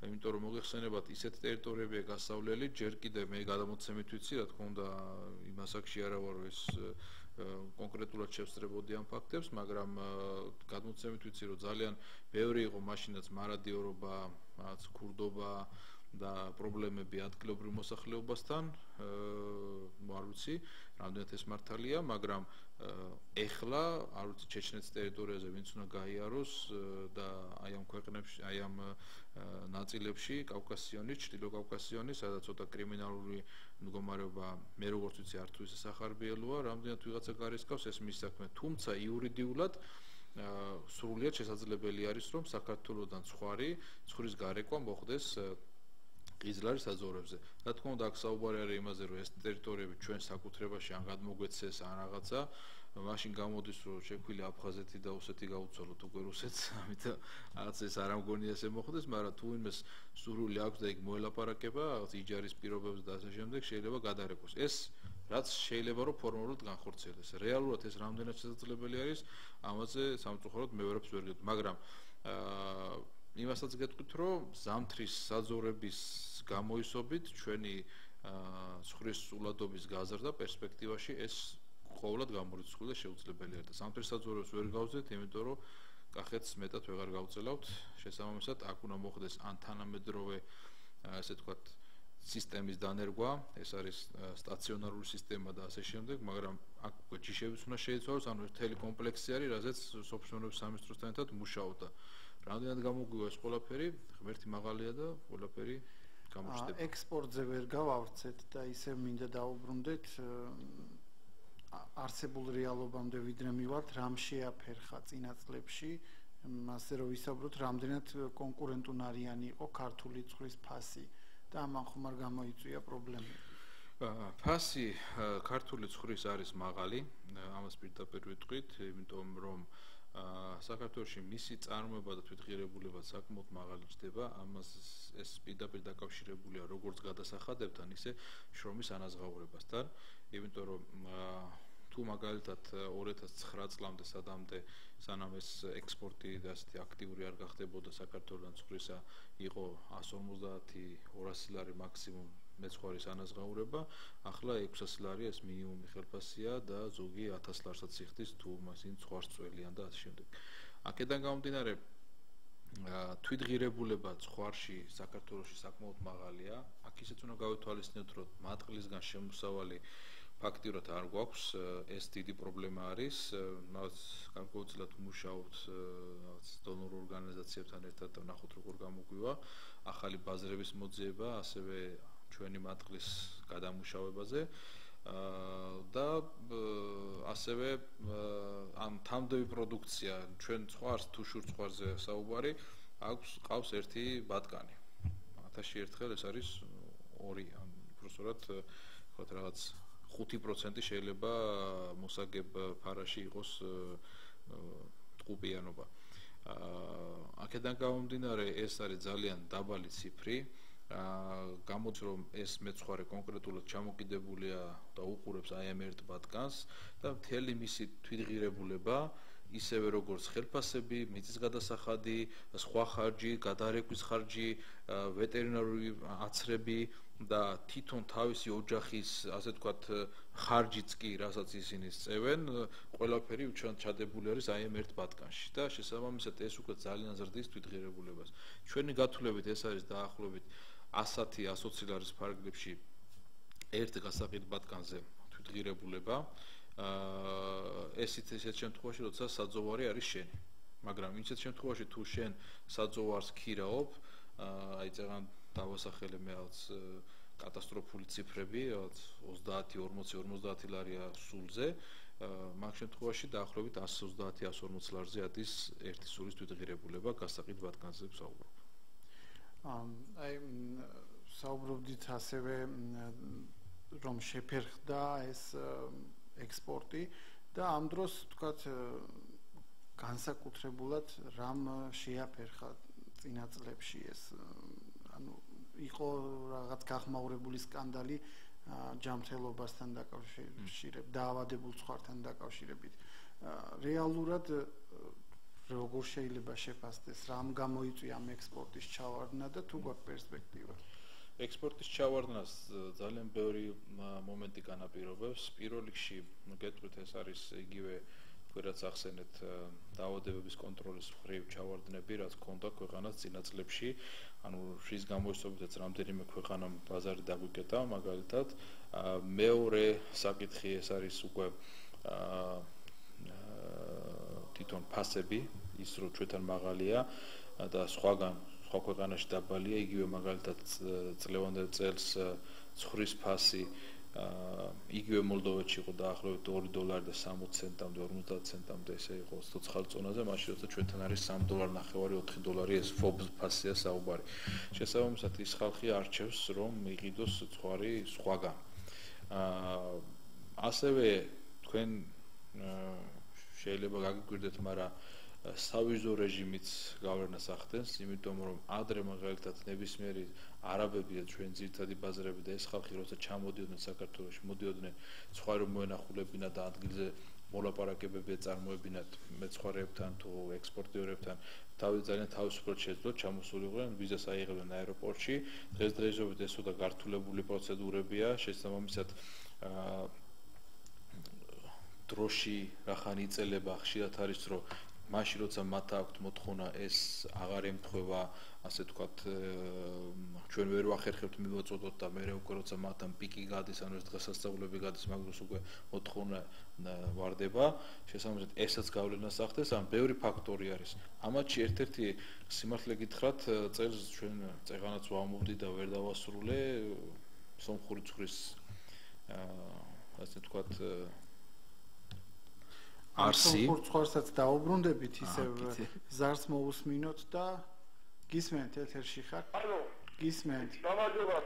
იმიტომ რომ მოგეხსენებათ ისეთ ტერიტორიებია გასავლელი, ჯერ კიდევ მე გადამოცემით ვიცი, რა თქმა უნდა, იმ ასაკში არა ვარ ეს კონკრეტულად შევსწრებოდი ამ ფაქტებს, მაგრამ გადმოცემით ვიცი, რომ ძალიან ბევრი იყო მაშინაც მარადიორობა, რაღაც ქურდობა და პრობლემები ადგილობრივ მოსახლეობასთან, არ ვიცი, რამდენად ეს მართალია, მაგრამ ეხლა არ ვიცი ჩეჩნეთის ტერიტორიაზე ვინც უნდა გაიაროს და აი ამ ქვეყნებში, აი ამ ნაწილებში, კავკასიონის, ჩრდილო კავკასიონის, სადაც ცოტა კრიმინალური მდგომარეობა, მე როგორც ვიცი, არ თუ ისე სახარბიელოა, რამდენად ვიღაცა გარისკავს ეს მის საქმე, თუმცა იურიდიულად სრულიად შესაძლებელი არის, რომ საქართველოსთან ცხვრის გარეკვა მოხდეს ყიზლარის საძოვრებზე. რა თქმა უნდა, აქ საუბარი არის იმაზე, რომ ეს ტერიტორიები ჩვენ საკუთრებაში ან გადმოგვეცეს ან რაღაცა, მაშინ გამოდის, რომ შექმნილი აფხაზეთი და ოსეთი გაუცვალოთ უკვე რუსეთს, ამიტომ რაღაც ეს არ ამგონია ესე მოხდეს, მაგრამ თუ იმეს სურვილი აქვს და იქ მოელაპარაკება, რაღაც იჯარის პირობებს და ასე შემდეგ, შეიძლება გადარეკოს. ეს რაც შეიძლება რომ ფორმალურად განხორციელდეს. რეალურად ეს რამდენად შესაძლებელი არის, ამაზე სამწუხაროდ მეორებს ვერ გეტყვი, მაგრამ იმასაც გეტყვით, რომ ზამთრის საძოვრების გამოისობით ჩვენი ცხვრის სულადობის გაზრდა პერსპექტივაში ეს ყოველად გამორიცხული და შეუძლებელი არის და სამთვერსაძვეროს ვერ გავზეთ, იმიტომ რომ კახეთს მეტად ვეღარ გავწელავთ, შესაბამისად აქ უნდა მოხდეს ან თანამედროვე ასე თქვათ სისტემის დანერგვა, ეს არის სტაციონარული სისტემა და ასე შემდეგ, მაგრამ აქ ჯიშებიც უნდა შეიცვალოს, ანუ მთელი კომპლექსი არის, რაზეც სოფლმეურნეობის სამინისტროსთან ერთად მუშაობ და რამდენად გამოგვივა ეს ყველაფერი, ღმერთი მაღალია და ყველაფერი გამოჩნდება. ექსპორტზე ვერ გავავრცეთ და ისევ მინდა დაუბრუნდეთ არსებულ რეალობამდე ვიდრე მივართ, რამ შეაფერხა წინა წლებში, ასე რომ ვისაუბროთ, რამდენად კონკურენტუნარიანი იყო ქართული ცხვრის ფასი და ამან ხომ არ გამოიწვია პრობლემები. ფასი ქართული ცხვრის არის მაღალი, ამას პირდაპირ ვიტყვით, იმიტომ რომ საქართველოში მისი წარმოება და თვითღირებულება საკმაოდ მაღალი ხდება, ამას ეს პირდაპირ დაკავშირებულია როგორც გადასახადებთან, ისე შრომის ანაზღაურებასთან, იმიტომ რომ თუ მაგალითად 2009 წლამდე სანამ ეს ექსპორტი ასეთი აქტიური არ გახდებოდა საქართველოს ცხრისა იყო 150-200 ლარი მაქსიმუმ მეცხვარის ანაზღაურება, ახლა 600 ლარი ეს მინიმუმი ხელფასია და ზოგი 1000 ლარსაც იხდის თუ მასინ ცხვარს წველიან და ასე შემდეგ. აქედან გამომდინარე თვითღირებულება ცხვარში საქართველოში საკმაოდ მაღალია. აქ ისეც უნდა გავეთვალისწინოთ, რომ მატყლისგან შემოსავალი ფაქტიურად არ გვაქვს, ეს დიდი პრობლემა არის, რაც გარკვეულწილად მუშაობთ დონორ ორგანიზაციებთან ერთად და ნახოთ როგორ გამოგვივა ახალი ბაზრების მოძიება, ასევე ჩვენი მატყლის გადამუშავებაზე და ასევე ამ თამდევი პროდუქცია, ჩვენ ცხვარს თუ შურ ცხვარზე საუბარი, ყავს ერთი ბატკანი. 1000-ში ერთხელ ეს არის 2, ან უბრალოდ ვთქვათ რაღაც 5% შეიძლება მოსაგებ ფარაში იყოს ტყუპიანობა. აქედან გამომდინარე ეს არის ძალიან დაბალი ციფრი. გამოც რომ ეს მეცხვარე კონკრეტულად ჩამოკიდებულია და უყურებს აი ამ ერთ ბატკანს და მთელი მისი თვითღირებულება ისევე როგორც ხელფასები, მიწის გადასახადი, სხვა ხარჯი, გადაარეკვის ხარჯი, ვეტერინარული აცრები და თვითონ თავისი ოჯახის, ასე ვთქვათ, ხარჯიც კი, რასაც ისინი სწევენ, ყველაფერი ჩადებული არის აი ამ ერთ ბატკანში და შესაბამისად ეს უკვე ძალიან ზრდის თვითღირებულებას. ჩვენი გათვლებით ეს არის დაახლოებით 100-120 ლარის ფარგლებში ერთ გასაყიდ ბატკანზე თვითღირებულება. ესეთ შემთხვევაში, როცა საძოვარი არის შენი. მაგრამ ისეთ შემთხვევაში, თუ შენ საძოვარს ქირაობ, აი წეგან დავასახელე მე რაღაც კატასტროფული ციფრები, რაღაც 30-40 ლარია სულზე, მაგ შემთხვევაში დაახლოებით 130-140 ლარზე ადის ერთი სულის თვითღირებულება გასაყიდ ბატკანზე ვსაუბრობ. აი საუბრობდით ასევე რომ შეფერხდა ეს ექსპორტი და ამ დროს თქვათ განსაკუთრებულად რამ შეაფერხა წინა წლებში ეს ანუ იყო რაღაც გახმაურებული სკანდალი ჯანმრთელობასთან დაკავშირებით, დაავადებულ ცხვართან დაკავშირებით. რეალურად როგორ შეიძლება შეფასდეს, რამ გამოიწვია ამ ექსპორტის ჩავარდნა და თუ გვაქვს პერსპექტივა? ექსპორტის ჩავარდნას ძალიან ბევრი მომენტი განაპირობებს. პირველ რიგში გეტყვით ეს არის იგივე რაც ახსენეთ დაავადებების კონტროლის მხრივ ჩავარდნები, რაც ჰქონდა ქვეყანას წინა წლებში, ანუ შრის გამოისწორებითაც რამდენიმე ქვეყანამ ბაზარი დაგვიკეტა, მაგალითად, მეორე საკითხი ეს არის უკვე თვითონ ფასები, ის რომ ჩვენთან მაღალია და სხვა ქვეყანაში დაბალია, იგივე მაგალითად წლევანდელ წელს ცხვრის ფასი იგივე მოლდოვეთში იყო დაახლოებით $2.60 და 50 ცენტამდე ესე იყო ცოცხალ წონაზე, მაშინ როცა ჩვენთან არის $3.50 $4 ეს FOB ფასია საუბარი. შესაბამისად ის ხალხი არჩევს რომ იყიდოს ცხვარი სხვაგან. ასევე თქვენ შეიძლება გაგიკვირდეთ, მაგრამ სავიზო რეჟიმიც გავლენას ახდენს, იმიტომ რომ ადრე მაგალითად ნებისმიერი არაბები და ჩვენ ძირითადი ბაზრები და ეს ხალხი როცა ჩამოდიოდნენ საქართველოში, მოდიოდნენ ცხვარი მოენახულებინათ და ადგილზე მოლაპარაკებები ეწარმოებინათ მეცხვარეებთან თუ ექსპორტიორებთან, ძალიან თავისუფლად შეძლოთ ჩამოსულიყვნენ, ვიზას აიღებდნენ აეროპორტში. დღესდღეობით ეს უდაგართულებული პროცედურებია, შესაბამისად დროში რახან იწელება ხშირად არის რომ მაშინ როცა მათ აქვთ მოთხოვნა ეს აღარ ემთხვევა ასე თქვათ ჩვენ ვერ ვახერხებთ მივაწოდოთ და მე უკვე როცა მათთან პიკი გადის ანუ ეს დღესასწაულები გადის მაგას უკვე მოთხოვნა ვარდება შესაბამისად ესაც გავლენას ახდენს ან ბევრი ფაქტორი არის ამათში ერთ-ერთი სიმართლე გითხრათ წელს ჩვენ წეღანაც ვამოვდი და ვერ დავასრულე სომხური ცხვრის ასე თქვათ არსი ხორცხვარსაც დაუბრუნდებით ისევ ზარს მოусმინოთ და გისმენთ ეთერში ხარ? ალო გისმენთ. გამარჯობა.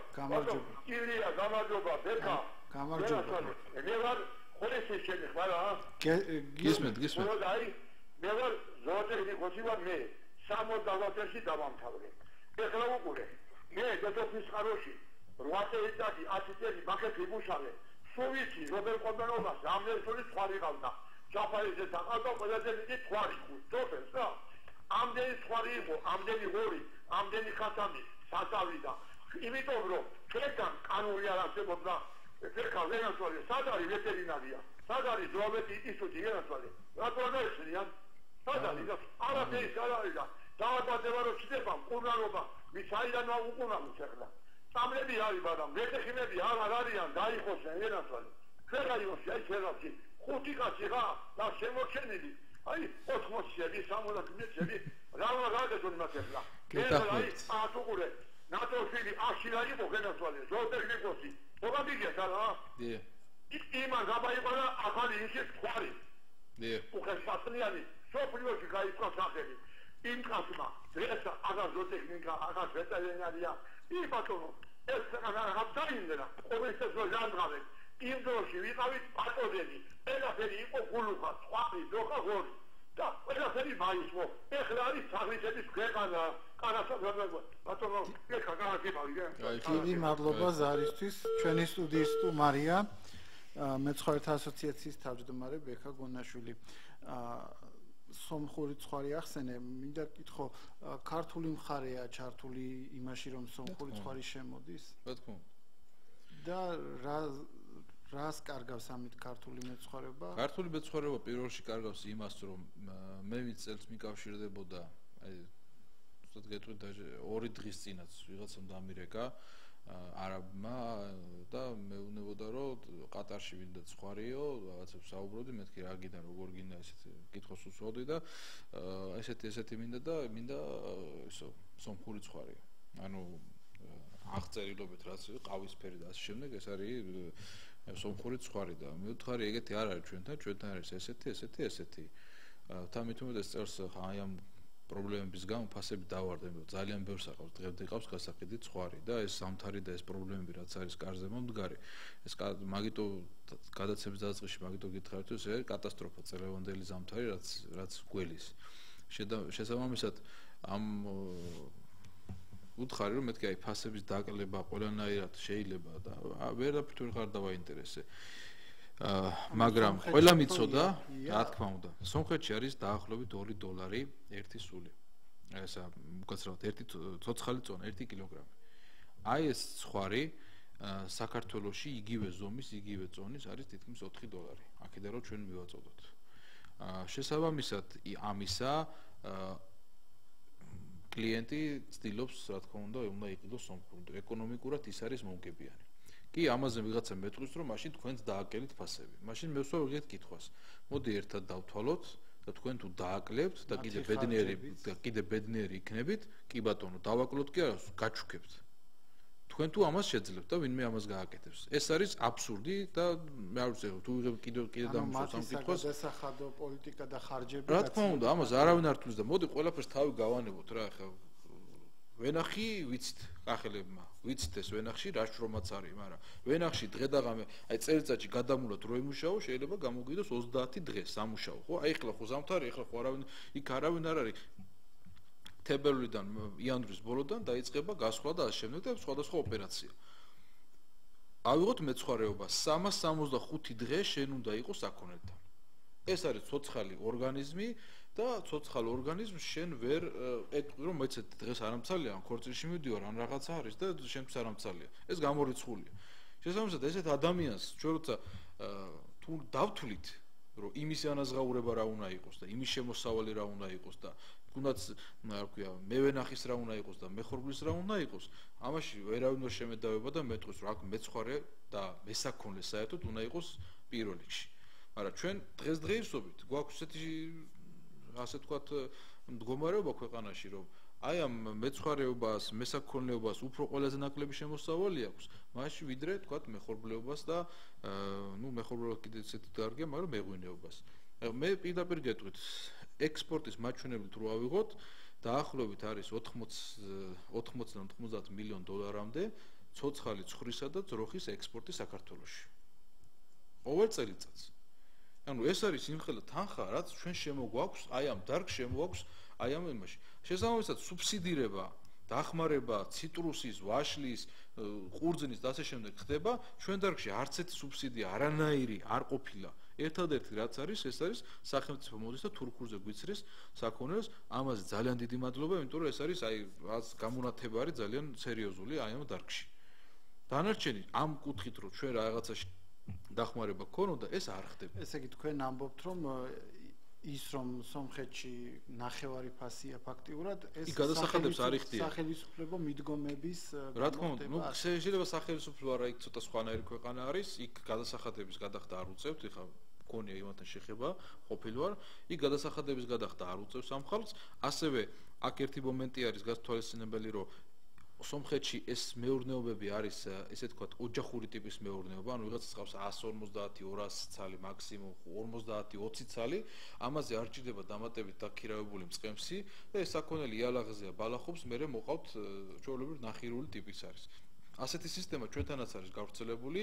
კირია, გამარჯობა, ბექა. გამარჯობა. მე ვარ ხოლესი შენი ხარ რა? გისმენთ. აი, მე ვარ ზოოტექნიკოსი ვარ მე. 60-ში დავამთავრე. ეხლა უყურე. მე დედოფლის წყაროში 8 წელი 10 წელი მაგეთ იმუშავე. სუვიცი რობერ კომბანობას ამერიკული ხვარი ყავდა. ჯაფარიზე დაყავდა ყველაზე დიდი ხვარი ხუთოფეს რა. ამდენი ხვარი იყო, ამდენი ღორი, ამდენი ხათამი, საწავიდა. იმიტომ რომ ჩვენთან კანონი არ არსებობდა. ეხლა ვერასწავლე, სად არის ვეტერინარია? სად არის ზოომეტრი ინსტიტუტი ვერასწავლე? რატომ არ შეიან? სად არის? არაფერი არ არის და დაავადება რომ ჩდება, კურნალობა, ვის აიდან უკუნავს ეხლა. წამლები არის, მაგრამ ვეტერინები არ არიან, დაიხოსენ ვერასწავლე. ფერაიონში აი ფერაში 5 კაცი რა, და შემოჩენილი. აი 80-ები, 70-ები, რა გაგეძონი მათ ეხლა. აი, ატუყურე, ნატოშილი აშილა იყო გენასვალე, ზოოტექნიკოსი. მოგაბიგეთ რა? დიახ. იმან გაბაიყარა ახალი ისე ხვარი. დიახ. უხეშპატრიანი, სოფლიოში გაიწვა სახელი. იმ კაცმა, ეს აღარ ზოოტექნიკა, აღარ ვეტერინარია. ის ბატონო, ეს რა დაინდერა, ყოველთვის რო ჟანდრამე. იმ დროში ვიყავით პატოდები. ყველაფერი იყო გულუხა, ხვარი, ძოხა, ღორი. და ყველაფერი მაისმო. ეხლა არის საგრისების ქვეყანა. ბატონო, ეხლა გააგებავი. დიდი მადლობა ზარისთვის. ჩვენი სტუდიის სტუმარია მეცხოველთა ასოციაციის თავმჯდომარე ბექა გონაშვილი. სომხური ცხვარი ახსენე, მინდა გითხო, ქართული მხარეა ჩართული იმაში, რომ სომხური ცხვარი შემოდის? რა თქმა უნდა. და რას კარგავს ამით ქართული მეცხვარეობა? ქართული მეცხვარეობა პირველ რიგში კარგავს იმას, რომ მე ვინც წელს მიკავშირდებოდა, აი, ზუსტად გეტყვით და 2 დღის წინაც ვიღაცამ დამირეკა არაბმა და მეუბნებოდა, რომ ყატარში ვინდა ცხვარიო, რაღაცებს საუბრობდი, მეთქი რა გინდა, როგორ გინდა ესეთი კითხოს უსვოდი და ესეთი მინდა და მინდა ისო სომხური ცხვარიო. ანუ აღწერილობით რაც ყავისფერი და ასე შემდეგ ეს არის სომხური ცხვარი და მივთხარი ეგეთი არ არის ჩვენთან არის ესეთი თამით უმეტეს წელს აი ამ პრობლემების გამო ფასები დავარდნენ ძალიან ბევრს აყავს დღემდე ყავს გასაყიდი ცხვარი და ეს ზამთარი და ეს პრობლემები რაც არის კარზე მომდგარი ეს მაგიტო გადაცემის დაწყისში მაგიტო გითხარით ეს არის კატასტროფა წელევანდელი ზამთარი რაც გველის შესაბამისად ამ უთხარი რომ მეთქი აი ფასების დაკლება ყველანაირად შეიძლება და ვერაფერ ხარ დავაინტერესე მაგრამ ყველა მიცოდა რა თქმა უნდა სომხეთში არის დაახლოებით $2 ერთი სული ესა უკაცრავად ერთი ცოცხალი წონა 1 კილოგრამი აი ეს ცხვარი საქართველოში იგივე ზომის იგივე წონის არის თითქმის $4 აქედან რომ ჩვენ მივაწოდოთ შესაბამისად ამისა კლიენტი ცდილობს რა თქმა უნდა იყიდოს სომხური ეკონომიკურად ის არის მომგებიანი კი ამაზე ვიღაცა მეტყვის რომ მაშინ თქვენც დააკელით ფასები მაშინ მე ვსვამ ეგეთ კითხვას მოდი ერთად დავთვალოთ და თქვენ თუ დააკლებთ და კიდე ბედნიერი იქნებით კი ბატონო დავაკლოთ კი არა გაჩუქებთ თქვენ თუ ამას შეძლებთ და ვინმე ამას გააკეთებს ეს არის აბსურდი და მე არ ვიცი თუ კიდე დამუშავოთ ამ კითხვას დასახადო პოლიტიკა და ხარჯები რა თქმა უნდა ამას არავინ არ თulis და მოდი ყველაფერს თავი გავანებოთ რა ხა ვენახი ვიცით კახელებმა ვიცით ეს ვენახში რა შრომაც არის მაგრამ ვენახში დღე და ღამე აი წელიწადში გადამულად რო იმუშაო შეიძლება გამოგიდოს 30 დღე სამუშაო ხო აი ხლა ხო ზამთარი ხლა ხო არავინ არ არის თებერვლიდან იანვრის ბოლოდან დაიწყება გასვლა და ამ შემდეგ და სხვადასხვა ოპერაცია ავიღოთ მეცხვარეობა 365 დღე შენ უნდა იყოს საქონელთან ეს არის ცოცხალი ორგანიზმი და ცოცხალ ორგანიზმს შენ ვერ ეტყვი რომ მეცეთ დღეს არ ამცალია ან ქორწილში მივდივარ ან რაღაცა არის და შენთვის არ ამცალია ეს გამორიცხულია შესაბამისად ესეთ ადამიანს ჩვენ როცა თუ დავთვლით რომ იმის ანაზღაურება რა უნდა იყოს და იმის შემოსავალი რა უნდა იყოს და თუნდაც რა ქვია მევენახის რა უნდა იყოს და მეხორბლის რა უნდა იყოს ამაში ვერავინ ვერ შემედავება და მეტყვის რომ აქ მეცხვარე და მესაქონლე საერთოდ უნდა იყოს პირველ რიგში მაგრამ ჩვენ დღესდღეობით გვაქვს ასე თქვათ მდგომარეობა ქვეყანაში რომ აი ამ მეცხვარეობას, მესაქონლეობას უფრო ყველაზე ნაკლები შემოსავალი აქვს, მაშინ ვიდრე თქვათ მეხორბლეობას და მეხორბლეობა კიდე ისეთი დარგია, მაგრამ მეღვინეობას. მე პირდაპირ გეტყვით, ექსპორტის მაჩვენებლით რო ავიღოთ, დაახლოებით არის 80-90 მილიონ დოლარამდე ცოცხალი ცხრისა და ძროხის ექსპორტი საქართველოში. ყოველ წელიწადს. ანუ ეს არის იმხელა თანხა, რაც ჩვენ შემოგვაქვს, აი ამ დარგს შემოგვაქვს, აი ამ იმაში. შესაბამისად, სუბსიდირება, დახმარება ციტრუსის, ვაშლის, ყურძნის და ასე შემდეგ ხდება, ჩვენ დარგში არც ერთი სუბსიდია არანაირი არ ყოფილა. ერთადერთი რაც არის, ეს არის სახელმწიფო მოდის და თურქულზე გვიცრის საქონელს, ამაზე ძალიან დიდი მადლობა, იმიტომ რომ ეს არის აი გამონათება არის ძალიან სერიოზული აი ამ დარგში. დანარჩენი ამ კუთხით რომ ჩვენ რაღაცაში დახმარება ქონოდა, ეს არ ხდება. ესე იგი თქვენ ამბობთ რომ ის რომ სომხეთში ნახევარი ფასია ფაქტიურად ეს გადასახადებს არ იხდიან სახელმწიფო მიდგომების რა თქმა უნდა შეიძლება სახელმწიფო არა იქ ცოტა სხვანაირი ქვეყანა არის იქ გადასახადების გადახდა არ უწევთ ეხლა მქონია იმათთან შეხება ყოფილი ვარ იქ გადასახადების გადახდა არ უწევს ამ ხალხს ასევე აქ ერთი მომენტი არის გასათვალისწინებელი რომ სომხეთში ეს მეურნეობები არის ესე თქვათ ოჯახური ტიპის მეურნეობა, ანუ ვიღაცას ყავს 150, 200 ცალი, მაქსიმუმ 50-20 ცალი, ამაზე არ ჭირდება დამატებით დაქირავებული მწყემსი და ეს საქონელი იალაღზეა ბალახობს, მერე მოყავთ ჩვეულებრივ ნახირული ტიპის არის. ასეთი სისტემა ჩვენთანაც არის გავრცელებული,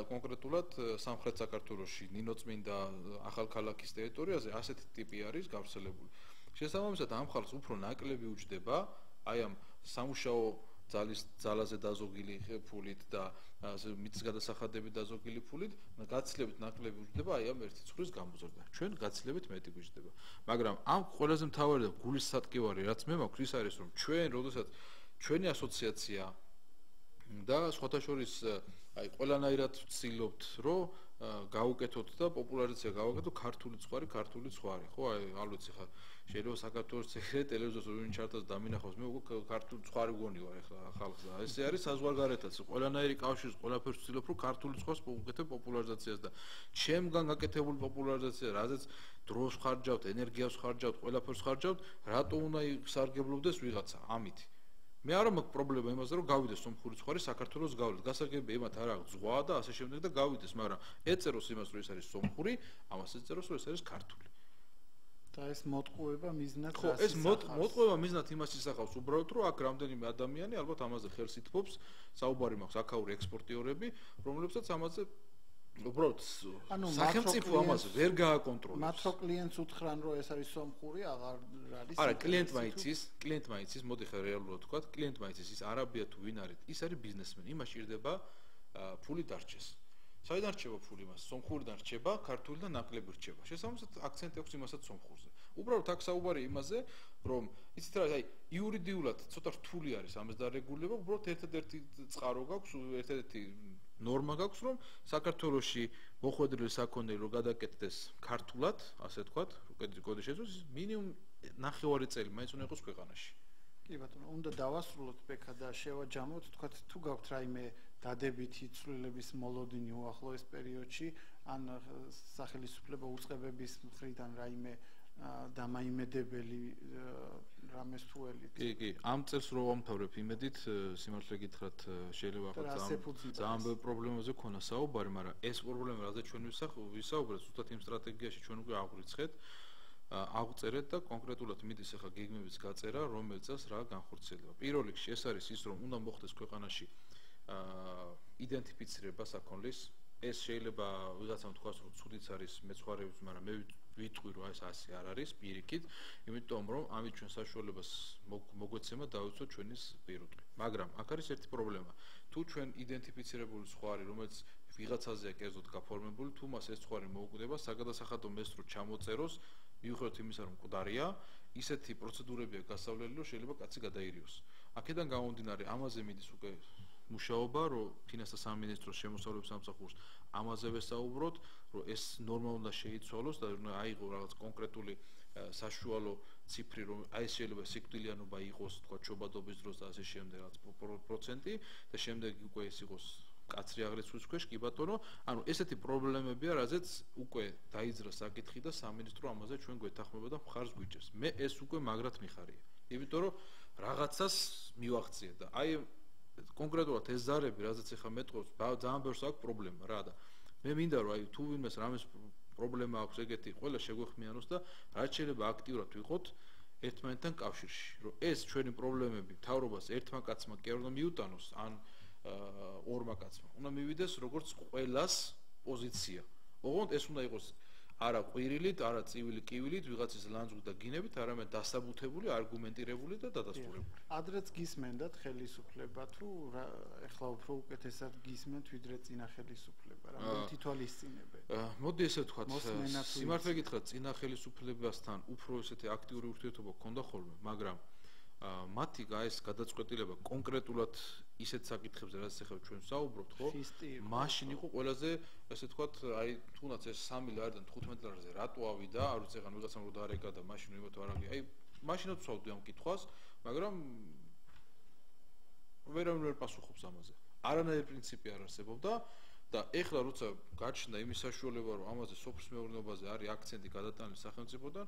კონკრეტულად სამხრეთ საქართველოში, ნინოწმინდა ახალქალაქის ტერიტორიაზე ასეთი ტიპი არის გავრცელებული. შესაბამისად, ამ ხალხს უფრო ნაკლები უჯდება, აი ამ სამუშაო ძალაზე დაზოგილი ფულით და მიწის გადასახადებით დაზოგილი ფულით გაცილებით ნაკლები უჯდება აი ამ ერთი ცხვრის გამოზრდა. ჩვენ გაცილებით მეტი გვიჯდება. მაგრამ ამ ყველაზე მთავარი და გულის სატკივარი რაც მე მაქვს ის არის რომ ჩვენ როდესაც ჩვენი ასოციაცია და სხვათა შორის აი ყველანაირად ვცდილობთ რომ გავუკეთოთ და პოპულარიზაცია გავაკეთოთ ქართული ცხვარი, ხო აი ალოცი ხა შეიძლება საქართველოს ტელევიზორზე ვინ ჩარტას დამინახავს მე უკვე ქართული ცხვარი გონი ვარ ეხლა ხალხს და ესე არის საზღვარგარეთაც ყველანაირი კავშირს ყველაფერს ვცდილობ რომ ქართული ცხვარს ვუკეთებ პოპულარიზაციას და ჩემგან გაკეთებული პოპულარიზაცია რაზეც დროს ხარჯავთ, ენერგიას ხარჯავთ, ყველაფერს ხარჯავთ, რატო უნდა ისარგებლობდეს ვიღაცა ამით მე არ მაქვს პრობლემა იმაზე რომ გავიდეს სომხური ცხვარი საქართველოს გავლით გასაგებია იმათ არ აქვს ზღვა და ასე შემდეგ და გავიდეს მაგრამ ეწეროს იმას რომ ეს არის სომხური ამას ეწეროს რომ ეს არის ქართული და ეს მოტყუება მიზნად ხო ეს მოტყუება მიზნად იმას ისახავს უბრალოდ რომ აქ რამდენიმე ადამიანი ალბათ ამაზე ხელს ითბობს საუბარი მაქვს აქაური ექსპორტიორები რომლებსაც ამაზე უბრალოდ სახელმწიფო ამაზე ვერ გააკონტროლებს მათ რო კლიენტს უთხრან რომ ეს არის სომხური აღარ არის არა კლიენტმა იცის მოდი ხა რეალურად ვთქვა კლიენტმა იცის ის არაბია თუ ვინ არის ის არის ბიზნესმენი იმას ჭირდება ფული დარჩეს საიდან რჩება ფული მას სომხურიდან რჩება ქართული და ნაკლები რჩება შესაბამისად აქცენტი აქვს იმასაც სომხურზე უბრალოდ აქ საუბარი იმაზე რომ იცით რა აი იურიდიულად ცოტა რთული არის ამას დარეგულირება უბრალოდ ერთადერთი წყარო გაქვს ერთადერთი ნორმა გაქვს რომ საქართველოში მოხვედრილი საქონელი რო გადაკეთდეს ქართულად ასე თქვათ კოდი შეძლოს მინიმუმ ნახევარი წელი მაინც უნდა იყოს ქვეყანაში კი ბატონო უნდა დავასრულოთ ბექა და შევაჯამოთ თქვათ თუ გაქვთ რაიმე დადებითი ცვლილების მოლოდინი უახლოეს პერიოდში ან სახელმწიფო უწყებების მხრიდან რაიმე დამაიმედებელი რამეს თუ ელით კი ამ წელს რო ვამთავრებ იმედით სიმართლე გითხრათ შეიძლება ახლა ძალიან ბევრ პრობლემაზე ქონა საუბარი მაგრამ ეს პრობლემა რაზე ჩვენ ვისაუბრეთ ზუსტად იმ სტრატეგიაში ჩვენ უკვე აღვიცხეთ აღწერეთ და კონკრეტულად მიდის ახლა გეგმების გაწერა რომელ წელს რა განხორციელდება პირველ რიგში ეს არის ის რომ უნდა მოხდეს ქვეყანაში იდენტიფიცირება საქონლის ეს შეიძლება ვიღაცამ თქვას რომ ცუდიც არის მეცხვარეებს მაგრამ მე ვიტყვი რომ ეს ასე არ არის პირიქით იმიტომ რომ ამით ჩვენ საშუალებას მოგვეცემა დავიცოთ ჩვენის პირუტყვი მაგრამ აქ არის ერთი პრობლემა თუ ჩვენ იდენტიფიცირებული ცხვარი რომელიც ვიღაცაზეა კერძოდ გაფორმებული თუ მას ეს ცხვარი მოუკვდება საგადასახადო მესტრო ჩამოწეროს მიუხედავად იმისა რომ მკვდარია ისეთი პროცედურებია გასავლელი რომ შეიძლება კაცი გადაირიოს აქედან გამომდინარე ამაზე მიდის უკვე მუშაობა რომ ფინანსთა სამინისტროს შემოსავლების სამსახურს ამაზე ვესაუბროთ რომ ეს ნორმა უნდა შეიცვალოს და აიღო რაღაც კონკრეტული საშუალო ციფრი, რომ აი ეს შეიძლება სიკვდილიანობა იყოს, თქვა ჩობადობის დროს და ასე შემდეგ რაღაც პროცენტი და შემდეგ უკვე ეს იყოს კაცრი აღრიცხვის ქვეშ, კი ბატონო, ანუ ესეთი პრობლემებია, რაზეც უკვე დაიძრა საკითხი და სამინისტრო ამაზე ჩვენ გვეთანხმება და მხარს გვიჭერს. მე ეს უკვე მაგრად მიხარია. იმიტომ რომ რაღაცას მივახციე და აი კონკრეტულად ეს ზარები, რაზეც ახლა მეტყობს, ძალიან ბევრს აქვს პრობლემა რა და მე მინდა რომ აი თუ ვინმეს რამეს პრობლემა აქვს ეგეთი, ყველა შეგვეხმიანოს და რაც შეიძლება აქტიურად ვიყოთ ერთმანეთთან კავშირში, რომ ეს ჩვენი პრობლემები მთავრობას ერთმა კაცმა კი არ უნდა მიუტანოს, ან ორმა კაცმა. უნდა მივიდეს როგორც ყველას პოზიცია. ოღონდ ეს უნდა იყოს არა ყვირილით, არა წივილი კივილით, ვიღაცის ლანძღვით და გინებით, არამედ დასაბუთებული, არგუმენტირებული და დადასტურებული. ადრეც გისმენდათ ხელისუფლება თუ ეხლა უფრო უკეთესად გისმენთ ვიდრე წინა ხელისუფლება, რამე თითოალისწინებენ. მოდი ესე ვთქვათ, სიმართლე გითხრათ, წინა ხელისუფლებასთან უფრო ესეთი აქტიური ურთიერთობა გქონდა ხოლმე, მაგრამ მათი ეს გადაწყვეტილება კონკრეტულად ისეთ საკითხებზე, რაც ახლა ჩვენ საუბრობთ, ხო? მაშინ იყო ყველაზე, ესე ვთქვათ, აი თუნდაც ეს 3 ლარიდან 15 ლარზე რატო ავიდა, არ ვიცი, ახლა ვიღაცამ რო დაარეკა და მაშინ ვიღოთ არაღი. აი მაშინაც ვსვავდი ამ კითხვას, მაგრამ ვერავინ ვერ პასუხობს ამაზე. არანაირი პრინციპი არ არსებობდა და ეხლა როცა გაჩნდა იმის საშუალება, რომ ამაზე სოფლის მეურნეობაზე არის აქცენტი გადატანილი სახელმწიფოდან,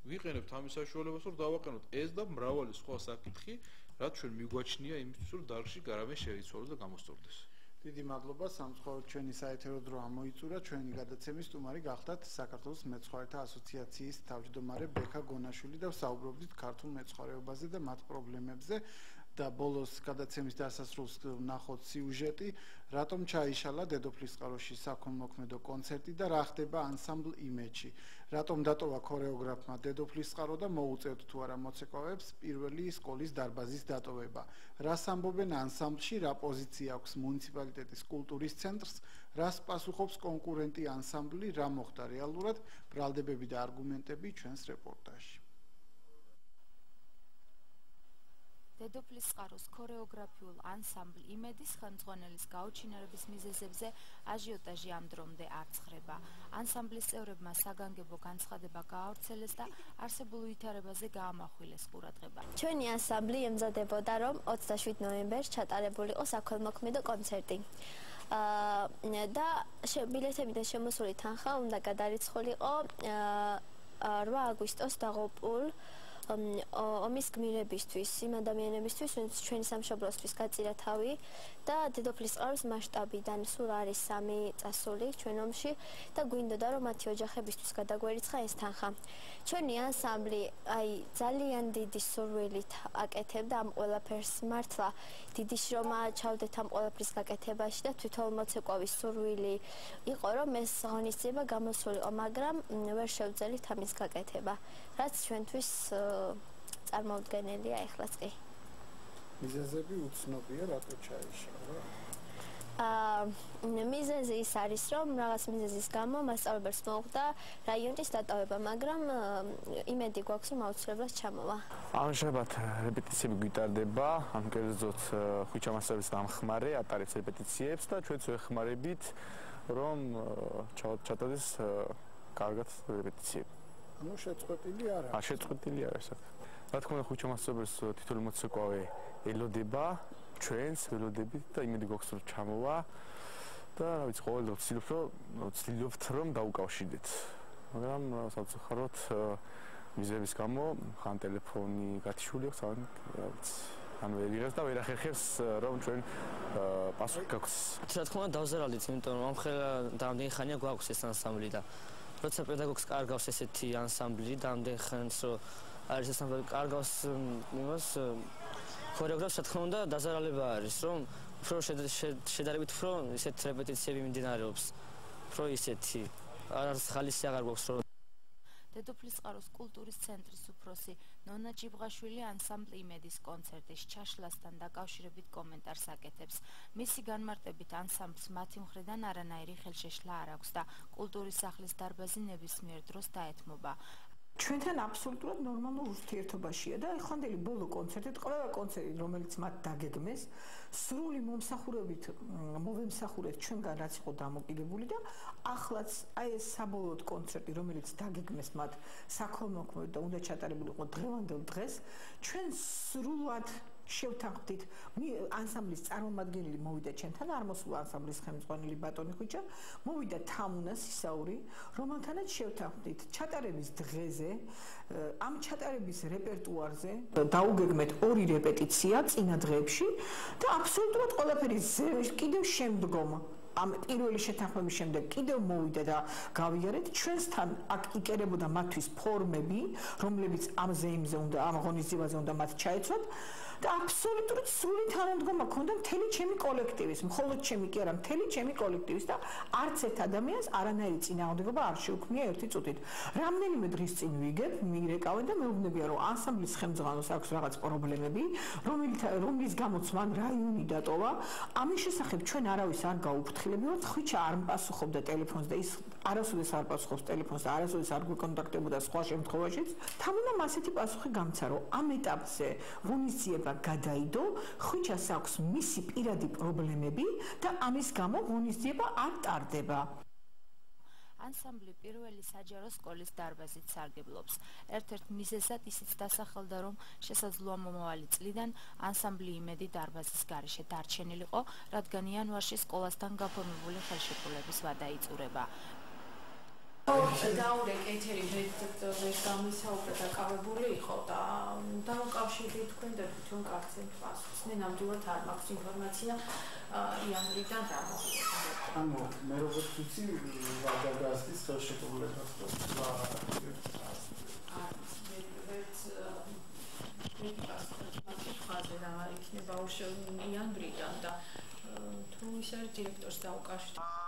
ვიყენებთ ამის საშუალებას, რომ დავაყენოთ ეს და მრავალი სხვა საკითხი, რაც ჩვენ მიგვაჩნია იმისთვის, რომ დარგში გარავინ შეიცვალოს და გამოსწორდეს. დიდი მადლობა, სამწუხაროდ ჩვენი საეთერო დრო ამოიწურა, ჩვენი გადაცემის სტუმარი გახდათ საქართველოს მეცხვარეთა ასოციაციის თავმჯდომარე ბექა გონაშვილი და ვსაუბრობდით ქართულ მეცხვარეობაზე და მათ პრობლემებზე. და ბოლოს გადაცემის დასასრულს ვნახოთ სიუჟეტი, რატომ ჩაიშალა დედოფლისწყაროში საქველმოქმედო კონცერტი და რა ხდება ანსამბლ იმედში. რატომ დატოვა ქორეოგრაფმა დედოფლისწყარო და მოუწევთ თუ არა მოცეკვავებს პირველი სკოლის დარბაზის დატოვება. რას ამბობენ ანსამბლში, რა პოზიცია აქვს მუნიციპალიტეტის კულტურის ცენტრს, რას პასუხობს კონკურენტი ანსამბლი, რა მოხდა რეალურად, ბრალდებები და არგუმენტები ჩვენს რეპორტაჟში. დედოფლისწყაროს ქორეოგრაფიულ ანსამბლ იმედის ხელმძღვანელის გაუჩინარების მიზეზებზე აჟიოტაჟი ამ დრომდე არ ცხრება. ანსამბლის წევრებმა საგანგებო განცხადება გაავრცელეს და არსებულ ვითარებაზე გაამახვილეს ყურადღება. ჩვენი ანსამბლი ემზადებოდა, რომ 27 ნოემბერს ჩატარებულიყო საქველმოქმედო კონცერტი. და ბილეთებიდან შემოსული თანხა უნდა გადარიცხულიყო 8 აგვისტოს დაღუპულ ომის გმირებისთვის, იმ ადამიანებისთვის, ვინც ჩვენი სამშობლოსთვის გაწირა თავი და დედოფლისწყაროს მასშტაბიდან სულ არის 3 წასული ჩვენ ომში და გვინდოდა რომ მათი ოჯახებისთვის გადაგვერიცხა ეს თანხა. ჩვენი ანსამბლი აი ძალიან დიდი სურვილით აკეთებდა ამ ყველაფერს, მართლა დიდი შრომა ჩავდეთ ამ ყველაფრის გაკეთებაში და თვითონ მოცეკვავის სურვილი იყო რომ ეს ღონისძიება გამოსულიყო, მაგრამ ვერ შევძელით ამის გაკეთება, რაც ჩვენთვის წარმოუდგენელია ეხლაც კი. მიზეზები უცნობია, რატო ჩაიშალა? მიზეზი ის არის, რომ რაღაც მიზეზის გამო მასწავლებელს მოუხდა რაიონის დატოვება, მაგრამ იმედი გვაქვს, რომ აუცილებლად ჩამოვა. ამჟამად რეპეტიციები გვიტარდება, ამ კერძოდ ხვიჩა მასწავლებლის დამხმარე ატარებს რეპეტიციებს და ჩვენც ვეხმარებით, რომ ჩატარდეს კარგად რეპეტიციები. ანუ შეწყვეტილი არა. შეწყვეტილი არა საერთოდ. რა თქმა უნდა, ხვიჩა მასწავლებლის თითოეული მოცეკვავე ელოდება ჩვენს ველოდებით და იმედი გვაქვს რომ ჩამოვა და რა ვიცი, ყოველდღე ვცდილობთ რომ დაუკავშირდეთ. მაგრამ სამწუხაროდ მიზების გამო ხან ტელეფონი გათიშული აქვს, ან ვერ იღებს და ვერ ახერხებს რომ ჩვენ პასუხი გაქვს. რა თქმა უნდა დავზარალდით, იმიტომ რომ ამ რამდენი ხანია გვაქვს ეს ანსამბლი და როცა პედაგოგს კარგავს ესეთი ანსამბლი და ამდენ ხანს რომ არის ეს ანსამბლი კარგავს იმას ქორეოგრაფს, რა თქმა უნდა დაზარალება არის, რომ უფრო შედარებით უფრო ისეთ რეპეტიციები მიმდინარეობს, უფრო ისეთი არც ხალისი აღარ გვაქვს რომ დედოფლისწყაროს კულტურის ცენტრის უფროსი ნონა ჭიბღაშვილი ანსამბლ იმედის კონცერტის ჩაშლასთან დაკავშირებით კომენტარს აკეთებს. მისი განმარტებით ანსამბლს მათი მხრიდან არანაირი ხელშეშლა არ აქვს და კულტურის სახლის დარბაზი ნებისმიერ დროს დაეთმობა. ჩვენთან აბსოლუტურად ნორმალურ ურთიერთობაშია და ეხანდელი ბოლო კონცერტით, ყველა კონცერტი, რომელიც მათ დაგეგმეს, სრული მომსახურებით მოვემსახურეთ ჩვენგან რაც იყო დამოკიდებული და ახლაც აი ეს საბოლოო კონცერტი, რომელიც დაგეგმეს მათ საქველმოქმედო და უნდა ჩატარებულიყო დღევანდელ დღეს, ჩვენ სრულად შევთანხმდით ანსამბლის წარმომადგენელი მოვიდა ჩვენთან არ მოსულა ანსამბლის ხელმძღვანელი ბატონი ხვიჩა მოვიდა თამუნა სისაური რომელთანაც შევთანხმდით ჩატარების დღეზე ამ ჩატარების რეპერტუარზე დაუგეგმეთ 2 რეპეტიცია წინა დღეებში და აბსოლუტურად ყველაფერი კიდევ შემდგომ ამ პირველი შეთანხმების შემდეგ კიდევ მოვიდა და გავიარეთ ჩვენსთან აქ იკერებოდა მათთვის ფორმები რომლებიც ამ ზეიმზე უნდა ამ ღონისძიებაზე უნდა მათ ჩაეცვათ და აბსოლუტურად სრული თანადგომა ქონდა მთელი ჩემი კოლექტივის, მხოლოდ ჩემი კი არა, მთელი ჩემი კოლექტივის და არც ერთ ადამიანს არანაირი წინააღმდეგობა არ შეუქმნია ერთი წუთით. რამდენიმე დღის წინ ვიგებ, მირეკავენ და მეუბნებიან, რომ ანსამბლის ხელმძღვანელს აქვს რაღაც პრობლემები, რომლის გამოც მან რაიონი დატოვა. ამის შესახებ ჩვენ არავის არ გაუფრთხილებიათ, ხვიჩა არ პასუხობდა ტელეფონს და ის არასოდეს არ პასუხობს ტელეფონს და არასოდეს არ გვიკონტაქტებოდა სხვა შემთხვევაშიც. თამუნამ ასეთი პასუხი გამცა, რომ ამ ეტაპზე ღონისძიება გადაიდო, ხვიჩას აქვს მისი პირადი პრობლემები და ამის გამო ღონისძიება არ ტარდება. ანსამბლი პირველი საჯარო სკოლის დარბაზით სარგებლობს. ერთ-ერთ მიზეზად ისიც დასახელდა, რომ შესაძლოა მომავალი წლიდან ანსამბლი იმედი დარბაზის გარეშე დარჩენილიყო, რადგან იანვარში სკოლასთან გაფორმებული ხელშეკრულების ვადა იწურება. დაურე კეთერი ვეთ გამისაუბრა დაკავებული იყო და დამოკავშირებით თქვენ და თვითონ კარცემთ პასუხს. მე ნამდვილად არ მაქვს ინფორმაცია იანვრიდან რა მოხდა. ანუ მე როგორც ვიცი ვადაგასტის ხელშეკრულებას რა იქნება უშევი იანვრიდან და თუ ის არის დირექტორს დაუკავშირდა.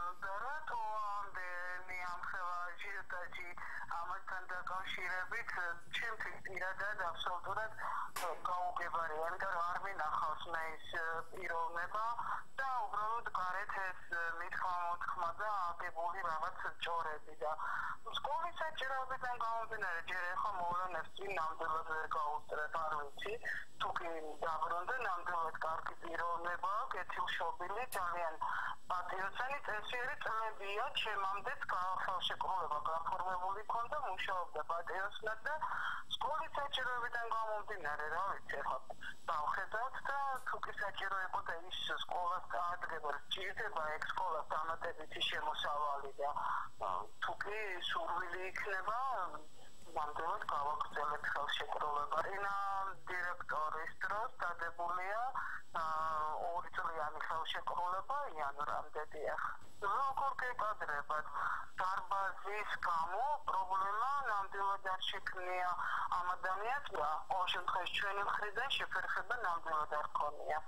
ამასთან დაკავშირებით ჩემთვის პირადად აბსოლუტურად გაუგებარია, იმიტომ რომ არ მინახავს მე ის პიროვნება და უბრალოდ გარეთ ეს მithმა და აგებული რაღაც ჭორები და სკოლის საჭიროებიდან გამომდინარე ჯერ ახლა მოვლენებს წინ ნამდვილად ვერ გაუსწრებ არ ვიცი თუ კი დაბრუნდა ნამდვილად კარგი პიროვნება კეთილშობილი ძალიან პატრიოტული წესიერი წლებია ჩემამდეც ხელშეკრულება გაფორმებული ქონდა მუშაობდა პატრიოტულად და სკოლის საჭიროებიდან გამომდინარე რა ვიცი ახლა დავხედავთ და თუ კი საჭირო იყო და ის სკოლას დაადგება სჭირდება ეგ სკოლას დამატებითი შემოსავალი და თუ კი სურვილი იქნება ნამდვილად გავაგრძელებთ ხელშეკრულება. ენა დირექტორის დროს დადებულია 2 წლიანი ხელშეკრულება იანვრამდე დიახ. როგორ გეკადრებათ დარბაზის გამო პრობლემა ნამდვილად არ შექმნია ამ ადამიანს და ყოველ შემთხვევაში ჩვენი მხრიდან შეფერხება ნამდვილად არ ქონია.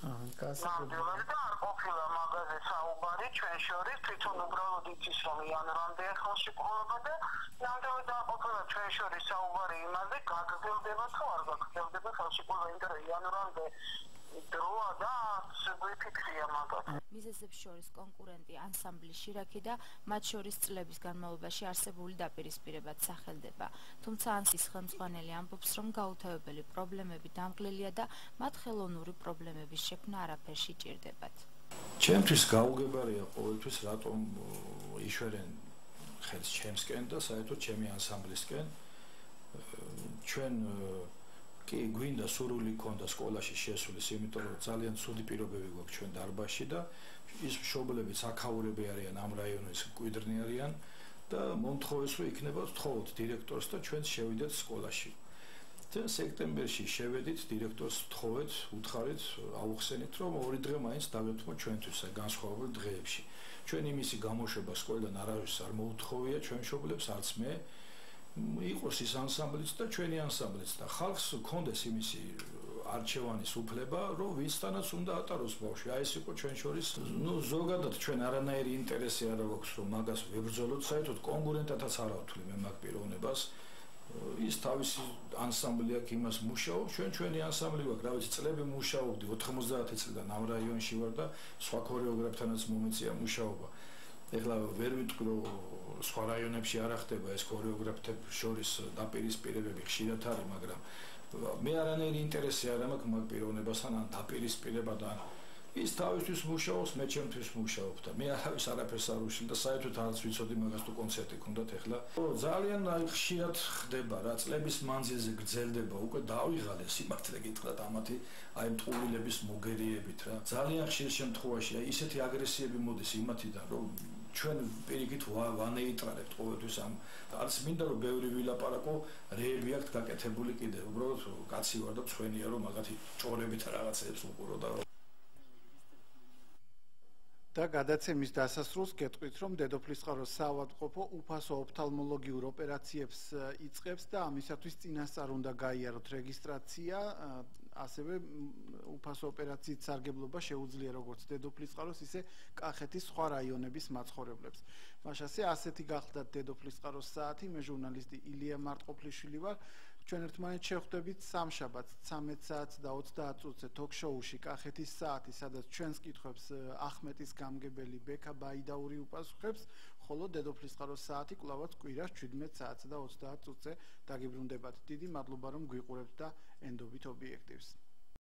ნამდვილად და არ ყოფილა მაგაზე საუბარი ჩვენ შორის თვითონ უბრალოდ იცის რომ იანვრამდე ხელშეკრულება და ნამდვილად არ ყოფილა ჩვენ შორის საუბარი იმაზე გაგრძელდება თუ არ გაგრძელდება ხელშეკრულება იმიტომ რომ იანვრამდე დროა და შეგვიფიქრია მაგათ. მიზეზებს შორის კონკურენტი ანსამბლი შირაქი და მათ შორის წლების განმავლობაში არსებული დაპირისპირებაც სახელდება. თუმცა ანსის ხელმძღვანელი ამბობს, რომ გაუთავებელი პრობლემები დამკლელია და მათ ხელოვნური პრობლემების შექმნა არაფერ შეჭირდებათ. ჩემთვის გაუგებარია ყოველთვის რატომ იშვერენ ხელს ჩემსკენ და საერთოდ ჩემი ანსამბლისკენ. ჩვენ კი გვინდა სურვილი ქონდა სკოლაში შესulis, იმიტომ რომ ძალიან ცუდი პირობები გვაქვს ჩვენ დარბაზში და ის მშობლები საქაურები არიან ამ რაიონის მკვიდრნი არიან და მომთხოვეს რომ იქნება თხოვოთ დირექტორს და ჩვენ შევიდეთ სკოლაში. და სექტემბერში შევედით დირექტორს თხოვეთ, უთხარით, აუხსენით რომ 2 დღე მაინც დავეთმოთ ჩვენთვის განსხვავებულ დღეებში. ჩვენ იმისი გამოშვება სკოლიდან არავის არ მოუთხოვია ჩვენ მშობლებს არც მე იყოს ის ანსამბლიც და ჩვენი ანსამბლიც და ხალხს კონდეს იმისი არჩევანის უფლება, რომ ვისთანაც უნდა ატაროს ბავშვი. აი ეს იყო ჩვენ შორის, ზოგადად ჩვენ არანაირი ინტერესი არ აქვს, რომ მაგას ვებრძოლოთ, საერთოდ კონკურენტათაც არ ავთვლი მე მაგ პიროვნებას. ის თავისი ანსამბლი აქვს იმას მუშაობს, ჩვენი ანსამბლი გვაქვს, რა ვიცი, წლები მუშაობდი, 90 წლიდან ამ რაიონში ვარ და სხვა ქორეოგრაფთანაც მომეწია მუშაობა. ეხლა ვერ ვიტყვი რომ სხვა რაიონებში არ ხდება ეს ქორეოგრაფტებს შორის დაპირისპირებები ხშირად არის, მაგრამ მე არანაირი ინტერესი არ მაქვს მაგ პიროვნებასთან ან დაპირისპირებასთან. ის თავისთვის მუშაობს, მე ჩემთვის მუშაობ და მე არავის არაფერს არ უშლი და საერთოდ არც ვიცოდი მაგას თუ კონცერტი ქონდათ ეხლა. ძალიან ხშირად ხდება რა, წლების მანძილზე გრძელდება, უკვე დავიღალე სიმართლე გითხრათ ამათი აი მტყუილების მოგერიებით რა. ძალიან ხშირ შემთხვევაში აი ისეთი აგრესიები მოდის იმათიდან, რომ ჩვენ პირიქით ვანეიტრალებთ ყოველთვის ამ არც მინდა რომ ბევრი ვილაპარაკო, რეები აქვს გაკეთებული კიდე, უბრალოდ კაცი ვარ და ჩვენია რომ მაგათი ჭორებით რაღაცებს უყურო და და გადაცემის დასასრულს გეტყვით, რომ დედოფლისწყაროს საავადმყოფო უფასო ოფთალმოლოგიურ ოპერაციებს იწყებს და ამისათვის წინასწარ უნდა გაიაროთ რეგისტრაცია, ასევე უფასო ოპერაციით სარგებლობა შეუძლია როგორც დედოფლისწყაროს, ისე კახეთის სხვა რაიონების მაცხოვრებლებს. მაშასე ასეთი გახლდათ დედოფლისწყაროს საათი, მე ჟურნალისტი ილია მარტყოფლიშვილი ვარ. ჩვენ ერთმანეთს შევხვდებით სამშაბათს 13 საათს და 30 წუთზე თოქ-შოუში კახეთის საათი, სადაც ჩვენს კითხვებს ახმეტის გამგებელი ბექა ბაიდაური უპასუხებს, ხოლო დედოფლისწყაროს საათი კვლავაც კვირას 17 საათსა და 30 წუთზე დაგიბრუნდებათ. დიდი მადლობა რომ გვიყურებთ და ენდობით ობიექტივს.